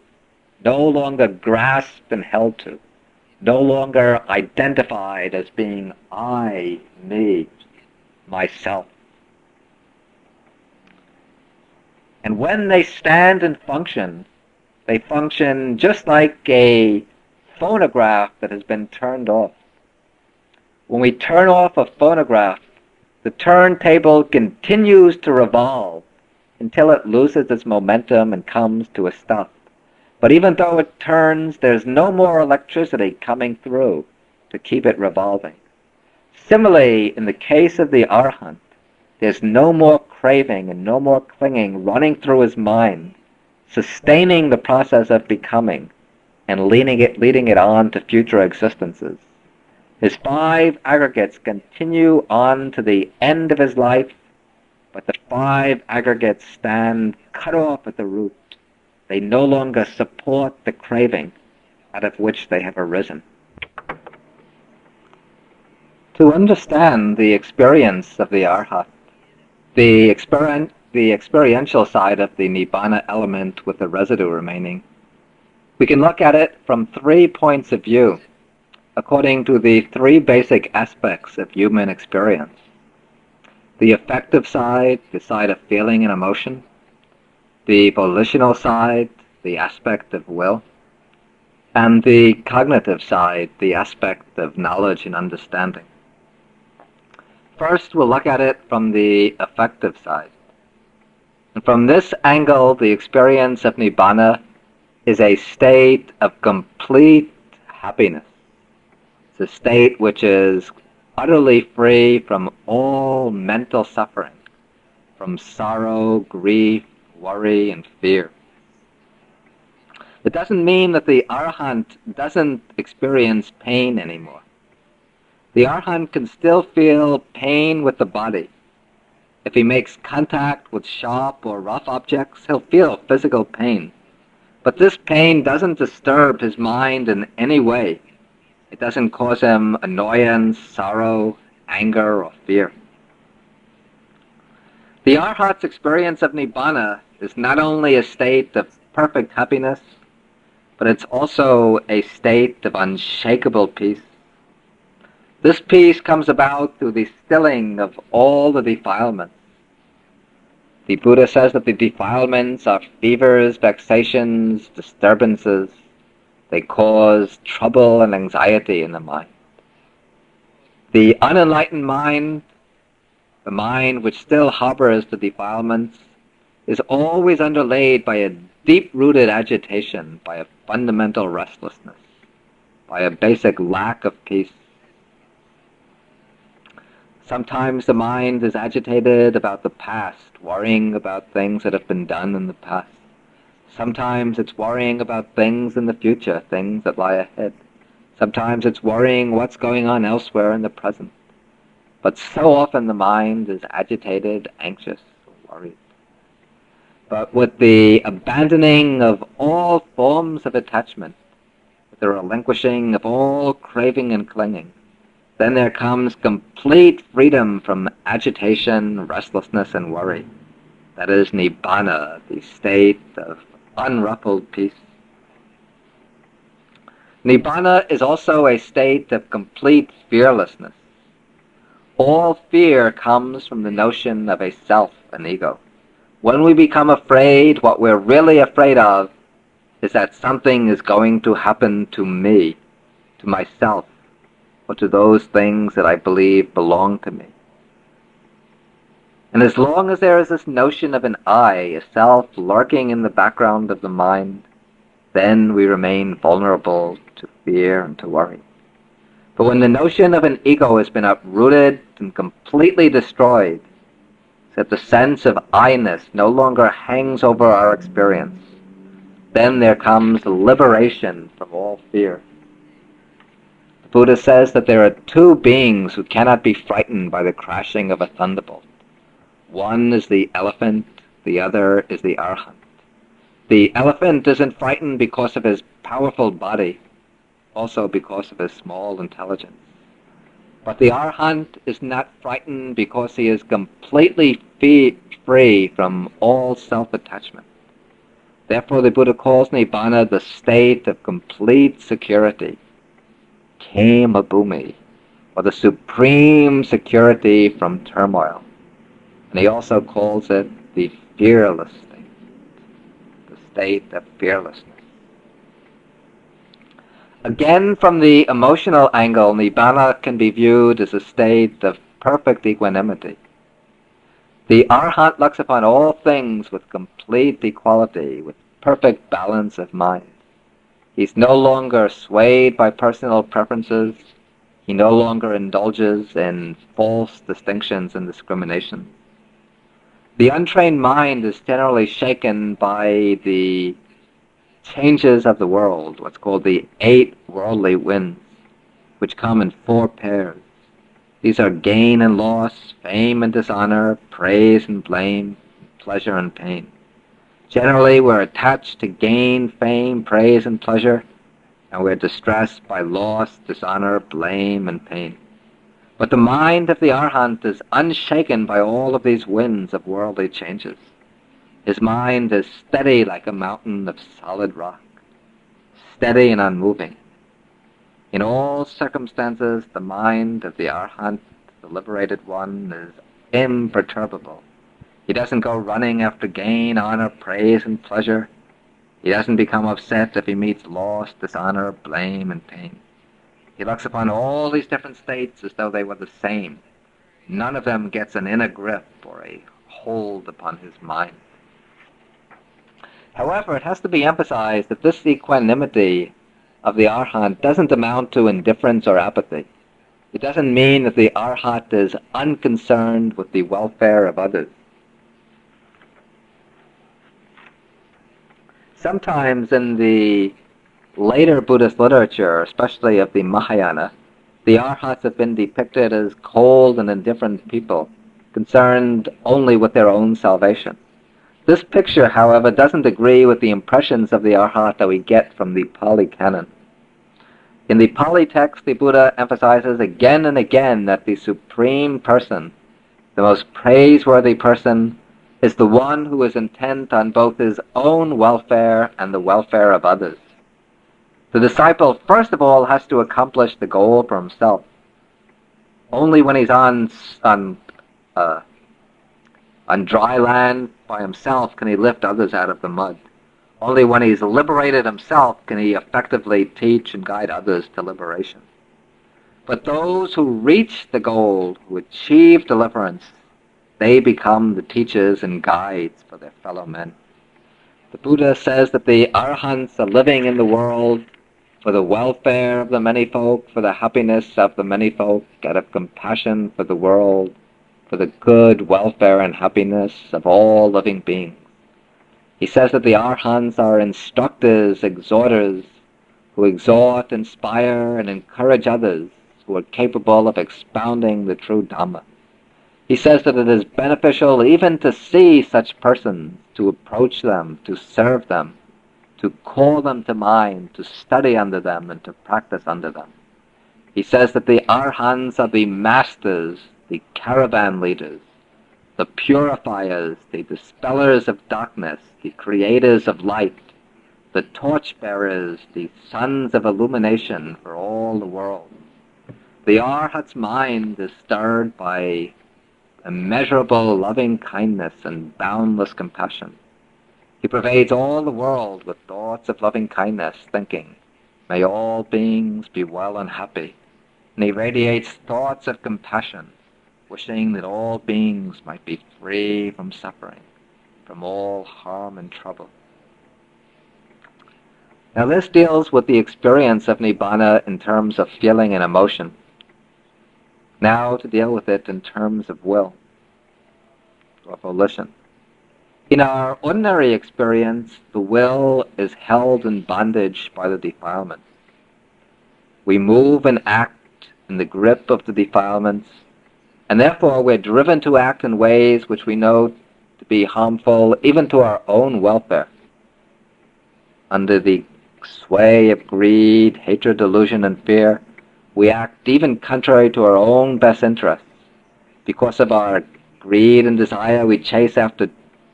no longer grasped and held to, no longer identified as being I, me, myself. And when they stand and function, they function just like a phonograph that has been turned off. When we turn off a phonograph, the turntable continues to revolve until it loses its momentum and comes to a stop. But even though it turns, there's no more electricity coming through to keep it revolving. Similarly, in the case of the Arhat, there's no more craving and no more clinging running through his mind, sustaining the process of becoming and leading it on to future existences. His 5 aggregates continue on to the end of his life, but the 5 aggregates stand cut off at the root. They no longer support the craving out of which they have arisen. To understand the experience of the Arhat, the experiential side of the Nibbana element with the residue remaining, we can look at it from 3 points of view, according to the 3 basic aspects of human experience. The affective side, the side of feeling and emotion, the volitional side, the aspect of will, and the cognitive side, the aspect of knowledge and understanding. First, we'll look at it from the affective side. And from this angle, the experience of Nibbana is a state of complete happiness. It's a state which is utterly free from all mental suffering, from sorrow, grief, worry, and fear. It doesn't mean that the Arhat doesn't experience pain anymore. The Arhat can still feel pain with the body. If he makes contact with sharp or rough objects, he'll feel physical pain. But this pain doesn't disturb his mind in any way. It doesn't cause him annoyance, sorrow, anger, or fear. The Arhat's experience of Nibbana is not only a state of perfect happiness, but it's also a state of unshakable peace. This peace comes about through the stilling of all the defilements. The Buddha says that the defilements are fevers, vexations, disturbances. They cause trouble and anxiety in the mind. The unenlightened mind, the mind which still harbors the defilements, is always underlaid by a deep-rooted agitation, by a fundamental restlessness, by a basic lack of peace. Sometimes the mind is agitated about the past, worrying about things that have been done in the past. Sometimes it's worrying about things in the future, things that lie ahead. Sometimes it's worrying what's going on elsewhere in the present. But so often the mind is agitated, anxious, or worried. But with the abandoning of all forms of attachment, with the relinquishing of all craving and clinging, then there comes complete freedom from agitation, restlessness, and worry. That is Nibbana, the state of unruffled peace. Nibbana is also a state of complete fearlessness. All fear comes from the notion of a self, an ego. When we become afraid, what we're really afraid of is that something is going to happen to me, to myself, or to those things that I believe belong to me. And as long as there is this notion of an I, a self, lurking in the background of the mind, then we remain vulnerable to fear and to worry. But when the notion of an ego has been uprooted and completely destroyed, so that the sense of I-ness no longer hangs over our experience, then there comes liberation from all fear. The Buddha says that there are two beings who cannot be frightened by the crashing of a thunderbolt. One is the elephant, the other is the arhat. The elephant isn't frightened because of his powerful body, also because of his small intelligence. But the arhat is not frightened because he is completely free from all self-attachment. Therefore, the Buddha calls Nibbana the state of complete security, kema bhumi, or the supreme security from turmoil. And he also calls it the fearless state, the state of fearlessness. Again, from the emotional angle, Nibbana can be viewed as a state of perfect equanimity. The arhat looks upon all things with complete equality, with perfect balance of mind. He's no longer swayed by personal preferences. He no longer indulges in false distinctions and discrimination. The untrained mind is generally shaken by the changes of the world, what's called the 8 worldly winds, which come in 4 pairs. These are gain and loss, fame and dishonor, praise and blame, pleasure and pain. Generally, we're attached to gain, fame, praise, and pleasure, and we're distressed by loss, dishonor, blame, and pain. But the mind of the arhat is unshaken by all of these winds of worldly changes. His mind is steady like a mountain of solid rock, steady and unmoving. In all circumstances, the mind of the arhat, the liberated one, is imperturbable. He doesn't go running after gain, honor, praise, and pleasure. He doesn't become upset if he meets loss, dishonor, blame, and pain. He looks upon all these different states as though they were the same. None of them gets an inner grip or a hold upon his mind. However, it has to be emphasized that this equanimity of the arhat doesn't amount to indifference or apathy. It doesn't mean that the arhat is unconcerned with the welfare of others. Sometimes in the later Buddhist literature, especially of the Mahayana, the arhats have been depicted as cold and indifferent people, concerned only with their own salvation. This picture, however, doesn't agree with the impressions of the arhat that we get from the Pali Canon. In the Pali text, the Buddha emphasizes again and again that the supreme person, the most praiseworthy person, is the one who is intent on both his own welfare and the welfare of others. The disciple, first of all, has to accomplish the goal for himself. Only when he's on dry land by himself can he lift others out of the mud. Only when he's liberated himself can he effectively teach and guide others to liberation. But those who reach the goal, who achieve deliverance, they become the teachers and guides for their fellow men. The Buddha says that the arhats are living in the world for the welfare of the many folk, for the happiness of the many folk, out of compassion for the world, for the good welfare and happiness of all living beings. He says that the arhats are instructors, exhorters, who exhort, inspire, and encourage others who are capable of expounding the true Dhamma. He says that it is beneficial even to see such persons, to approach them, to serve them, to call them to mind, to study under them, and to practice under them. He says that the arhats are the masters, the caravan leaders, the purifiers, the dispellers of darkness, the creators of light, the torchbearers, the sons of illumination for all the world. The arhat's mind is stirred by immeasurable loving kindness and boundless compassion. He pervades all the world with thoughts of loving kindness, thinking, "May all beings be well and happy." And he radiates thoughts of compassion, wishing that all beings might be free from suffering, from all harm and trouble. Now this deals with the experience of Nibbana in terms of feeling and emotion. Now to deal with it in terms of will or volition. In our ordinary experience, the will is held in bondage by the defilements. We move and act in the grip of the defilements, and therefore we're driven to act in ways which we know to be harmful even to our own welfare. Under the sway of greed, hatred, delusion, and fear, we act even contrary to our own best interests. Because of our greed and desire, we chase after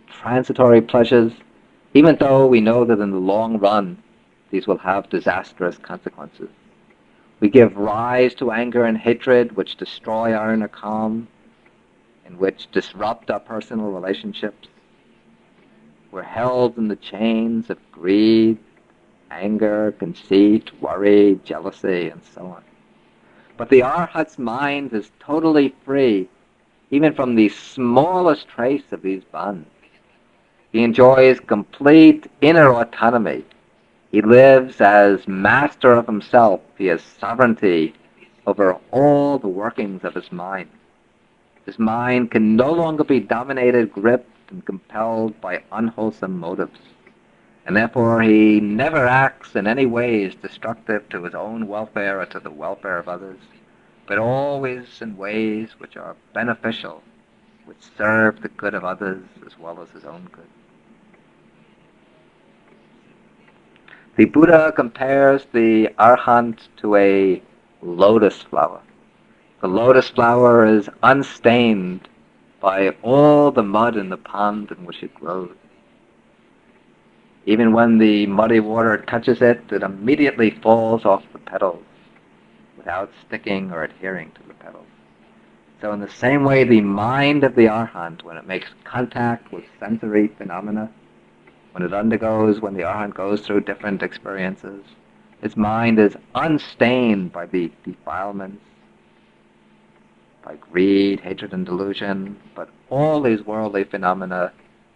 transitory pleasures, even though we know that in the long run these will have disastrous consequences. We give rise to anger and hatred which destroy our inner calm and which disrupt our personal relationships. We're held in the chains of greed, anger, conceit, worry, jealousy, and so on. But the Arhat's mind is totally free even from the smallest trace of these bonds. He enjoys complete inner autonomy. He lives as master of himself. He has sovereignty over all the workings of his mind. His mind can no longer be dominated, gripped, and compelled by unwholesome motives. And therefore he never acts in any ways destructive to his own welfare or to the welfare of others, but always in ways which are beneficial, which serve the good of others as well as his own good. The Buddha compares the Arhat to a lotus flower. The lotus flower is unstained by all the mud in the pond in which it grows. Even when the muddy water touches it, it immediately falls off the petals without sticking or adhering to the petals. So in the same way, the mind of the Arhat, when it makes contact with sensory phenomena, when the Arhat goes through different experiences, its mind is unstained by the defilements, by greed, hatred, and delusion, but all these worldly phenomena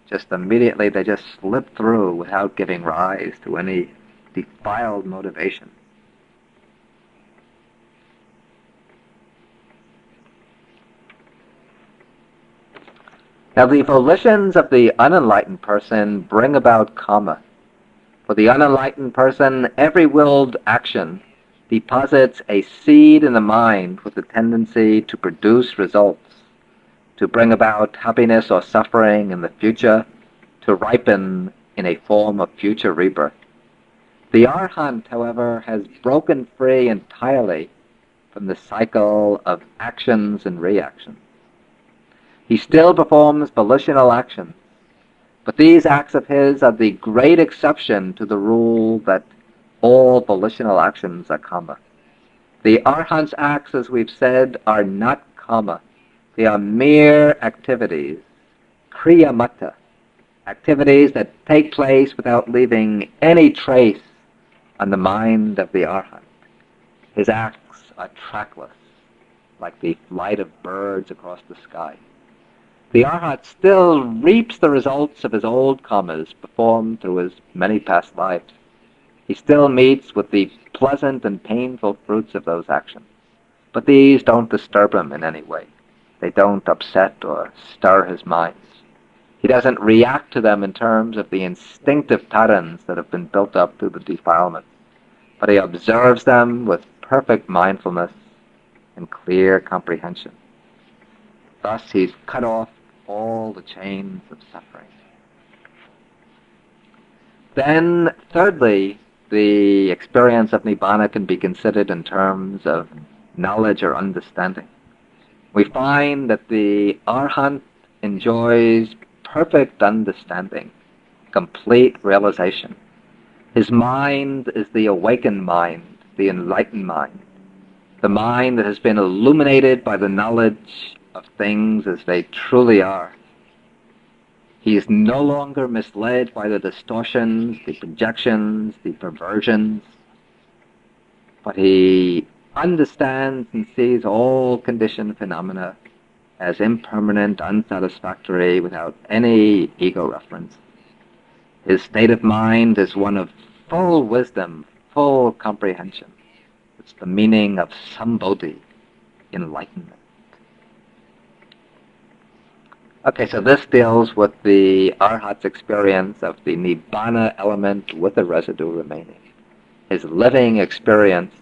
just immediately, they just slip through without giving rise to any defiled motivation. Now the volitions of the unenlightened person bring about karma. For the unenlightened person, every willed action deposits a seed in the mind with the tendency to produce results, to bring about happiness or suffering in the future, to ripen in a form of future rebirth. The Arhat, however, has broken free entirely from the cycle of actions and reactions. He still performs volitional actions, but these acts of his are the great exception to the rule that all volitional actions are karma. The Arhat's acts, as we've said, are not karma. They are mere activities, kriya mata, activities that take place without leaving any trace on the mind of the Arhat. His acts are trackless, like the flight of birds across the sky. The Arhat still reaps the results of his old karmas performed through his many past lives. He still meets with the pleasant and painful fruits of those actions. But these don't disturb him in any way. They don't upset or stir his mind. He doesn't react to them in terms of the instinctive patterns that have been built up through the defilements, but he observes them with perfect mindfulness and clear comprehension. Thus he's cut off all the chains of suffering. Then, thirdly, the experience of Nibbana can be considered in terms of knowledge or understanding. We find that the Arhat enjoys perfect understanding, complete realization. His mind is the awakened mind, the enlightened mind, the mind that has been illuminated by the knowledge of things as they truly are. He is no longer misled by the distortions, the projections, the perversions, but he understands and sees all conditioned phenomena as impermanent, unsatisfactory, without any ego reference. His state of mind is one of full wisdom, full comprehension. It's the meaning of Bodhi, enlightenment. Okay, so this deals with the Arhat's experience of the Nibbana element with the residue remaining. His living experience,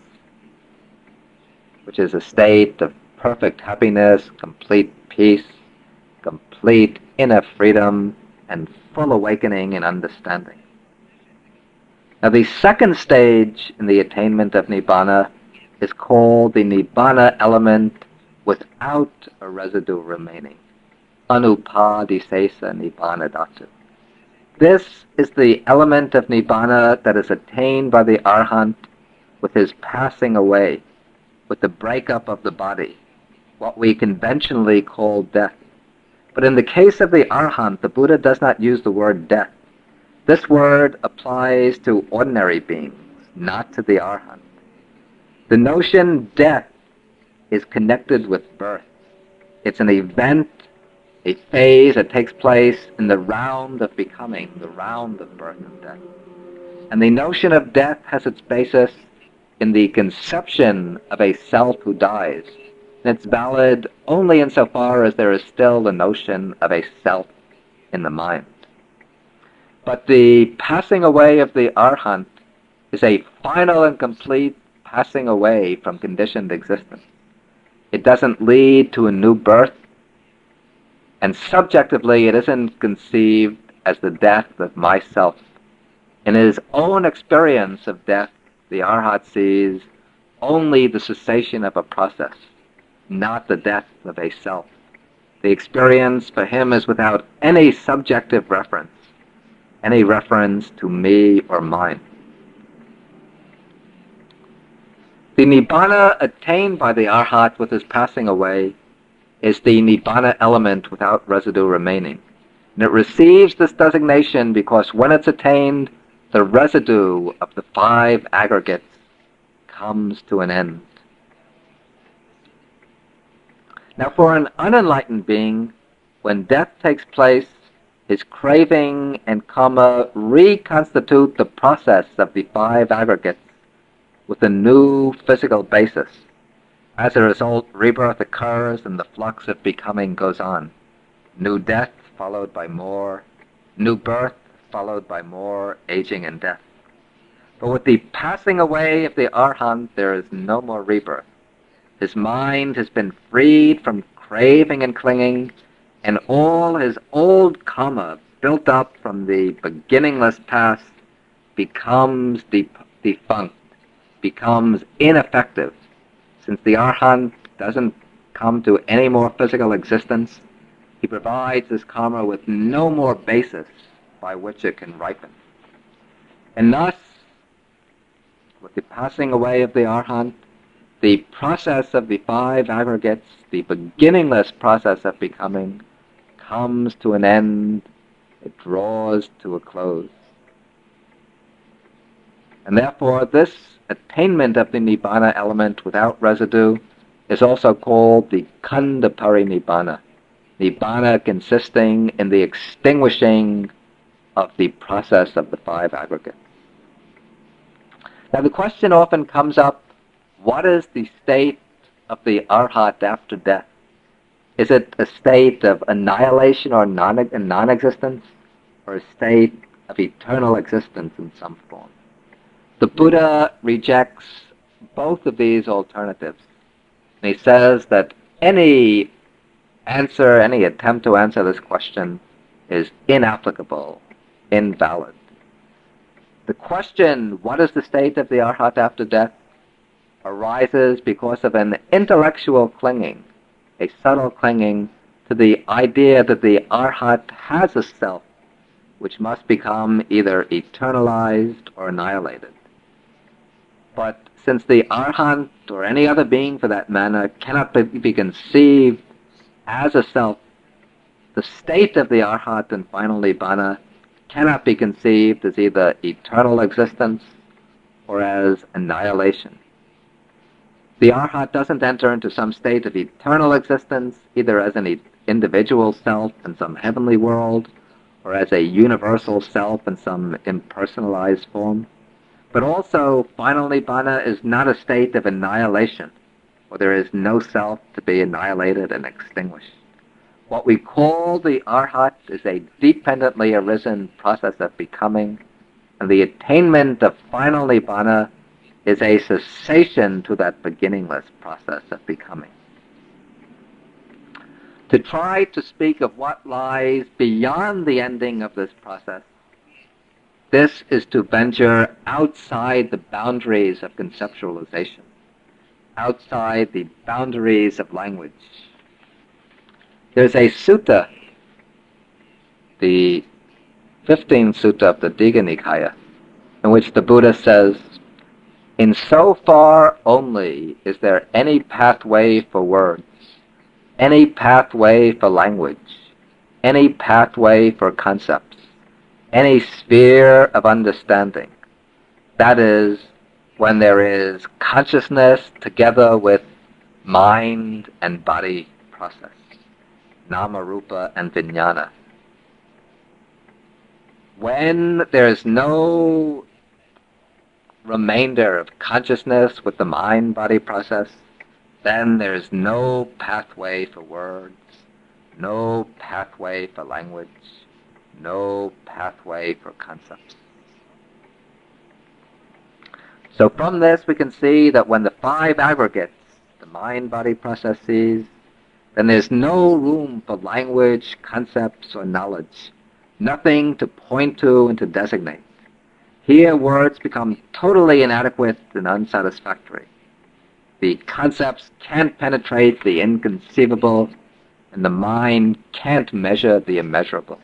which is a state of perfect happiness, complete peace, complete inner freedom, and full awakening and understanding. Now, the second stage in the attainment of Nibbana is called the Nibbana element without a residue remaining. Anupadisesa Nibbana Dhatu. This is the element of Nibbana that is attained by the Arhat with his passing away, with the breakup of the body, what we conventionally call death. But in the case of the Arhat, the Buddha does not use the word death. This word applies to ordinary beings, not to the Arhat. The notion death is connected with birth. It's an event, a phase that takes place in the round of becoming, the round of birth and death. And the notion of death has its basis in the conception of a self who dies. And it's valid only insofar as there is still the notion of a self in the mind. But the passing away of the Arhat is a final and complete passing away from conditioned existence. It doesn't lead to a new birth, and subjectively it isn't conceived as the death of myself. In his own experience of death, the Arhat sees only the cessation of a process, not the death of a self. The experience for him is without any subjective reference, any reference to me or mine. The Nibbana attained by the Arhat with his passing away is the Nibbana element without residue remaining. And it receives this designation because when it's attained, the residue of the five aggregates comes to an end. Now, for an unenlightened being, when death takes place, his craving and karma reconstitute the process of the five aggregates with a new physical basis. As a result, rebirth occurs and the flux of becoming goes on. New death followed by more, new birth followed by more aging and death. But with the passing away of the Arhat, there is no more rebirth. His mind has been freed from craving and clinging, and all his old karma built up from the beginningless past becomes defunct, becomes ineffective. Since the Arhat doesn't come to any more physical existence, he provides this karma with no more basis by which it can ripen. And thus, with the passing away of the Arhat, the process of the five aggregates, the beginningless process of becoming, comes to an end. It draws to a close. And therefore, this attainment of the Nibbana element without residue is also called the Khanda Parinibbana. Nibbana consisting in the extinguishing of the process of the five aggregates. Now the question often comes up, what is the state of the Arhat after death? Is it a state of annihilation or non-existence, or a state of eternal existence in some form? The Buddha rejects both of these alternatives. And he says that any attempt to answer this question is inapplicable, invalid. The question, what is the state of the Arhat after death, arises because of an intellectual clinging, a subtle clinging to the idea that the Arhat has a self which must become either eternalized or annihilated. But since the Arhat, or any other being for that matter, cannot be conceived as a self, the state of the Arhat and final Nibbana cannot be conceived as either eternal existence or as annihilation. The Arhat doesn't enter into some state of eternal existence, either as an individual self in some heavenly world, or as a universal self in some impersonalized form. But also, final Nibbana is not a state of annihilation, where there is no self to be annihilated and extinguished. What we call the Arhat is a dependently arisen process of becoming, and the attainment of final Nibbana is a cessation to that beginningless process of becoming. To try to speak of what lies beyond the ending of this process, this is to venture outside the boundaries of conceptualization, outside the boundaries of language. There's a sutta, the 15th sutta of the Digha Nikaya, in which the Buddha says, "In so far only is there any pathway for words, any pathway for language, any pathway for concepts, any sphere of understanding. That is, when there is consciousness together with mind and body process, nama, rupa, and vijnana. When there is no remainder of consciousness with the mind-body process, then there is no pathway for words, no pathway for language, no pathway for concepts." So from this we can see that when the five aggregates, the mind-body processes, then there's no room for language, concepts, or knowledge, nothing to point to and to designate. Here words become totally inadequate and unsatisfactory. The concepts can't penetrate the inconceivable, and the mind can't measure the immeasurable.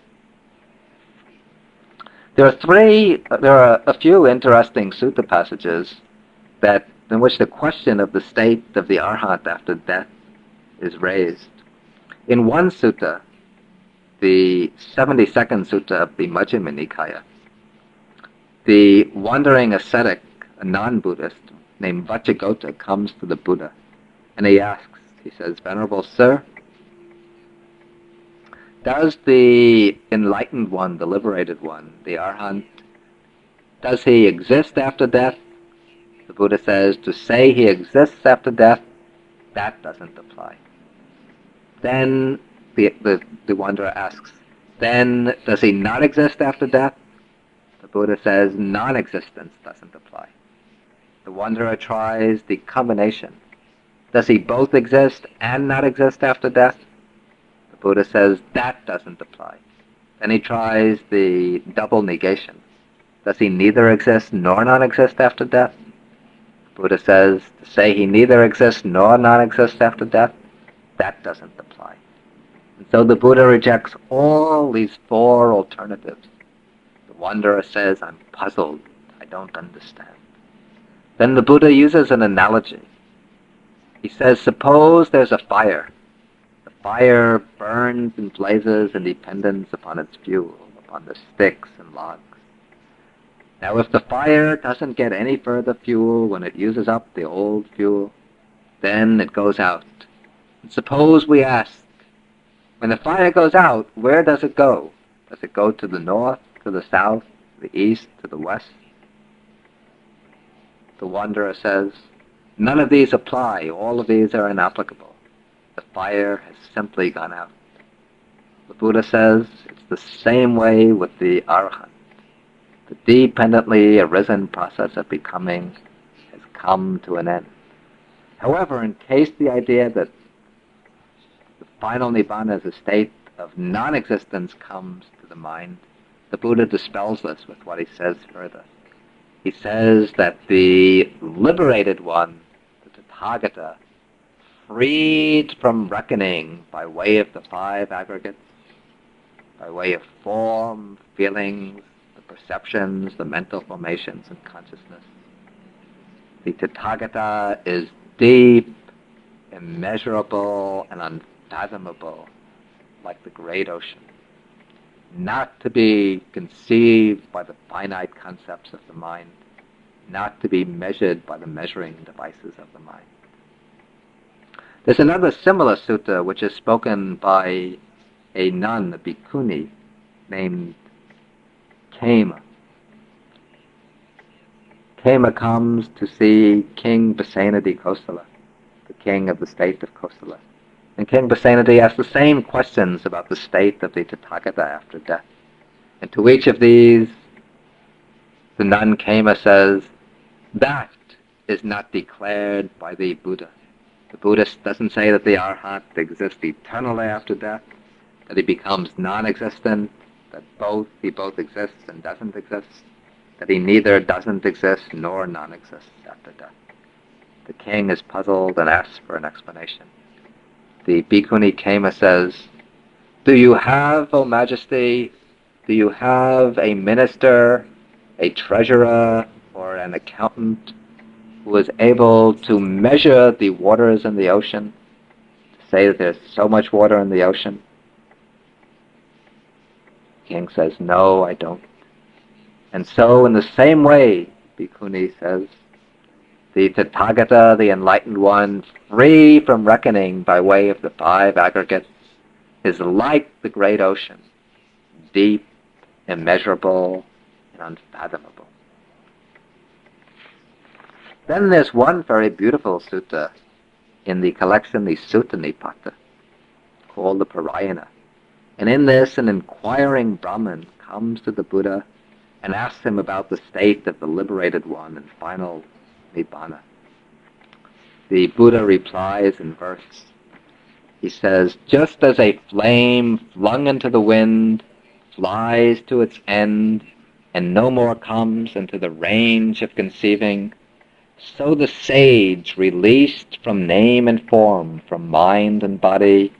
There are a few interesting sutta passages in which the question of the state of the Arhat after death is raised. In one sutta, the 72nd sutta of the Majjhima Nikaya, the wandering ascetic, a non-Buddhist, named Vajjagota, comes to the Buddha, and he says, "Venerable Sir, does the enlightened one, the liberated one, the Arhat, does he exist after death?" The Buddha says, "To say he exists after death, that doesn't apply." Then the wanderer asks, "Then does he not exist after death?" The Buddha says, "Non-existence doesn't apply." The wanderer tries the combination. Does he both exist and not exist after death? The Buddha says, "That doesn't apply." Then he tries the double negation. Does he neither exist nor not exist after death? The Buddha says, to say he neither exists nor not exists after death, that doesn't apply. And so the Buddha rejects all these four alternatives. The wanderer says, "I'm puzzled. I don't understand." Then the Buddha uses an analogy. He says, suppose there's a fire. The fire burns and blazes in dependence upon its fuel, upon the sticks and logs. Now if the fire doesn't get any further fuel when it uses up the old fuel, then it goes out. And suppose we ask, when the fire goes out, where does it go? Does it go to the north, to the south, to the east, to the west? The wanderer says, none of these apply. All of these are inapplicable. The fire has simply gone out. The Buddha says it's the same way with the Arhat. The dependently arisen process of becoming has come to an end. However, in case the idea that the final Nibbana is a state of non-existence comes to the mind, the Buddha dispels this with what he says further. He says that the liberated one, the Tathagata, freed from reckoning by way of the five aggregates, by way of form, feelings, the perceptions, the mental formations, and consciousness. The Tathagata is deep, immeasurable, and unfathomable, like the great ocean, not to be conceived by the finite concepts of the mind, not to be measured by the measuring devices of the mind. There's another similar sutta which is spoken by a nun, a bhikkhuni, named Kema. Kema comes to see King Basenadi Kosala, the king of the state of Kosala. And King Basenadi asks the same questions about the state of the Tathagata after death. And to each of these, the nun Kema says, that is not declared by the Buddha. The Buddhist doesn't say that the Arhat exists eternally after death, that he becomes non-existent, that he both exists and doesn't exist, that he neither doesn't exist nor non-exists after death. The king is puzzled and asks for an explanation. The Bhikkhuni Kema says, do you have, O Majesty, do you have a minister, a treasurer, or an accountant who is able to measure the waters in the ocean, to say that there's so much water in the ocean? The king says, no, I don't. And so in the same way, Bhikkhuni says, the Tathagata, the enlightened one, free from reckoning by way of the five aggregates, is like the great ocean, deep, immeasurable, and unfathomable. Then there's one very beautiful sutta in the collection, the Sutta Nipata, called the Parayana. And in this, an inquiring Brahmin comes to the Buddha and asks him about the state of the liberated one and final Nibbana. The Buddha replies in verse. He says, just as a flame flung into the wind flies to its end and no more comes into the range of conceiving, so the sage, released from name and form, from mind and body,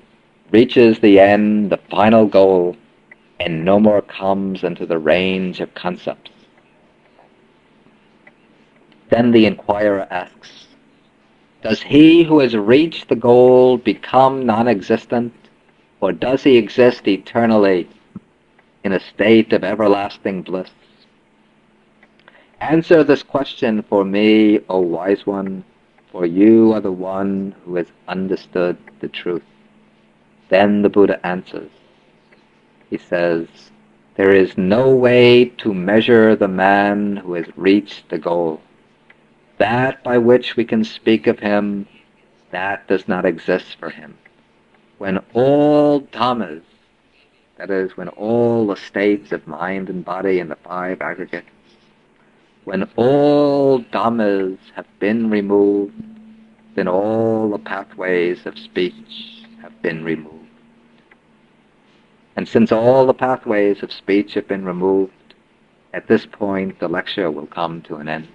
reaches the end, the final goal, and no more comes into the range of concepts. Then the inquirer asks, does he who has reached the goal become non-existent, or does he exist eternally in a state of everlasting bliss? Answer this question for me, O wise one, for you are the one who has understood the truth. Then the Buddha answers. He says, there is no way to measure the man who has reached the goal. That by which we can speak of him, that does not exist for him. When all dhammas, that is, when all the states of mind and body and the five aggregates, when all dhammas have been removed, then all the pathways of speech have been removed. And since all the pathways of speech have been removed, at this point the lecture will come to an end.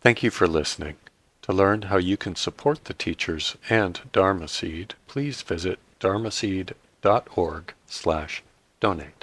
Thank you for listening. To learn how you can support the teachers and Dharma Seed, please visit dharmaseed.org/donate.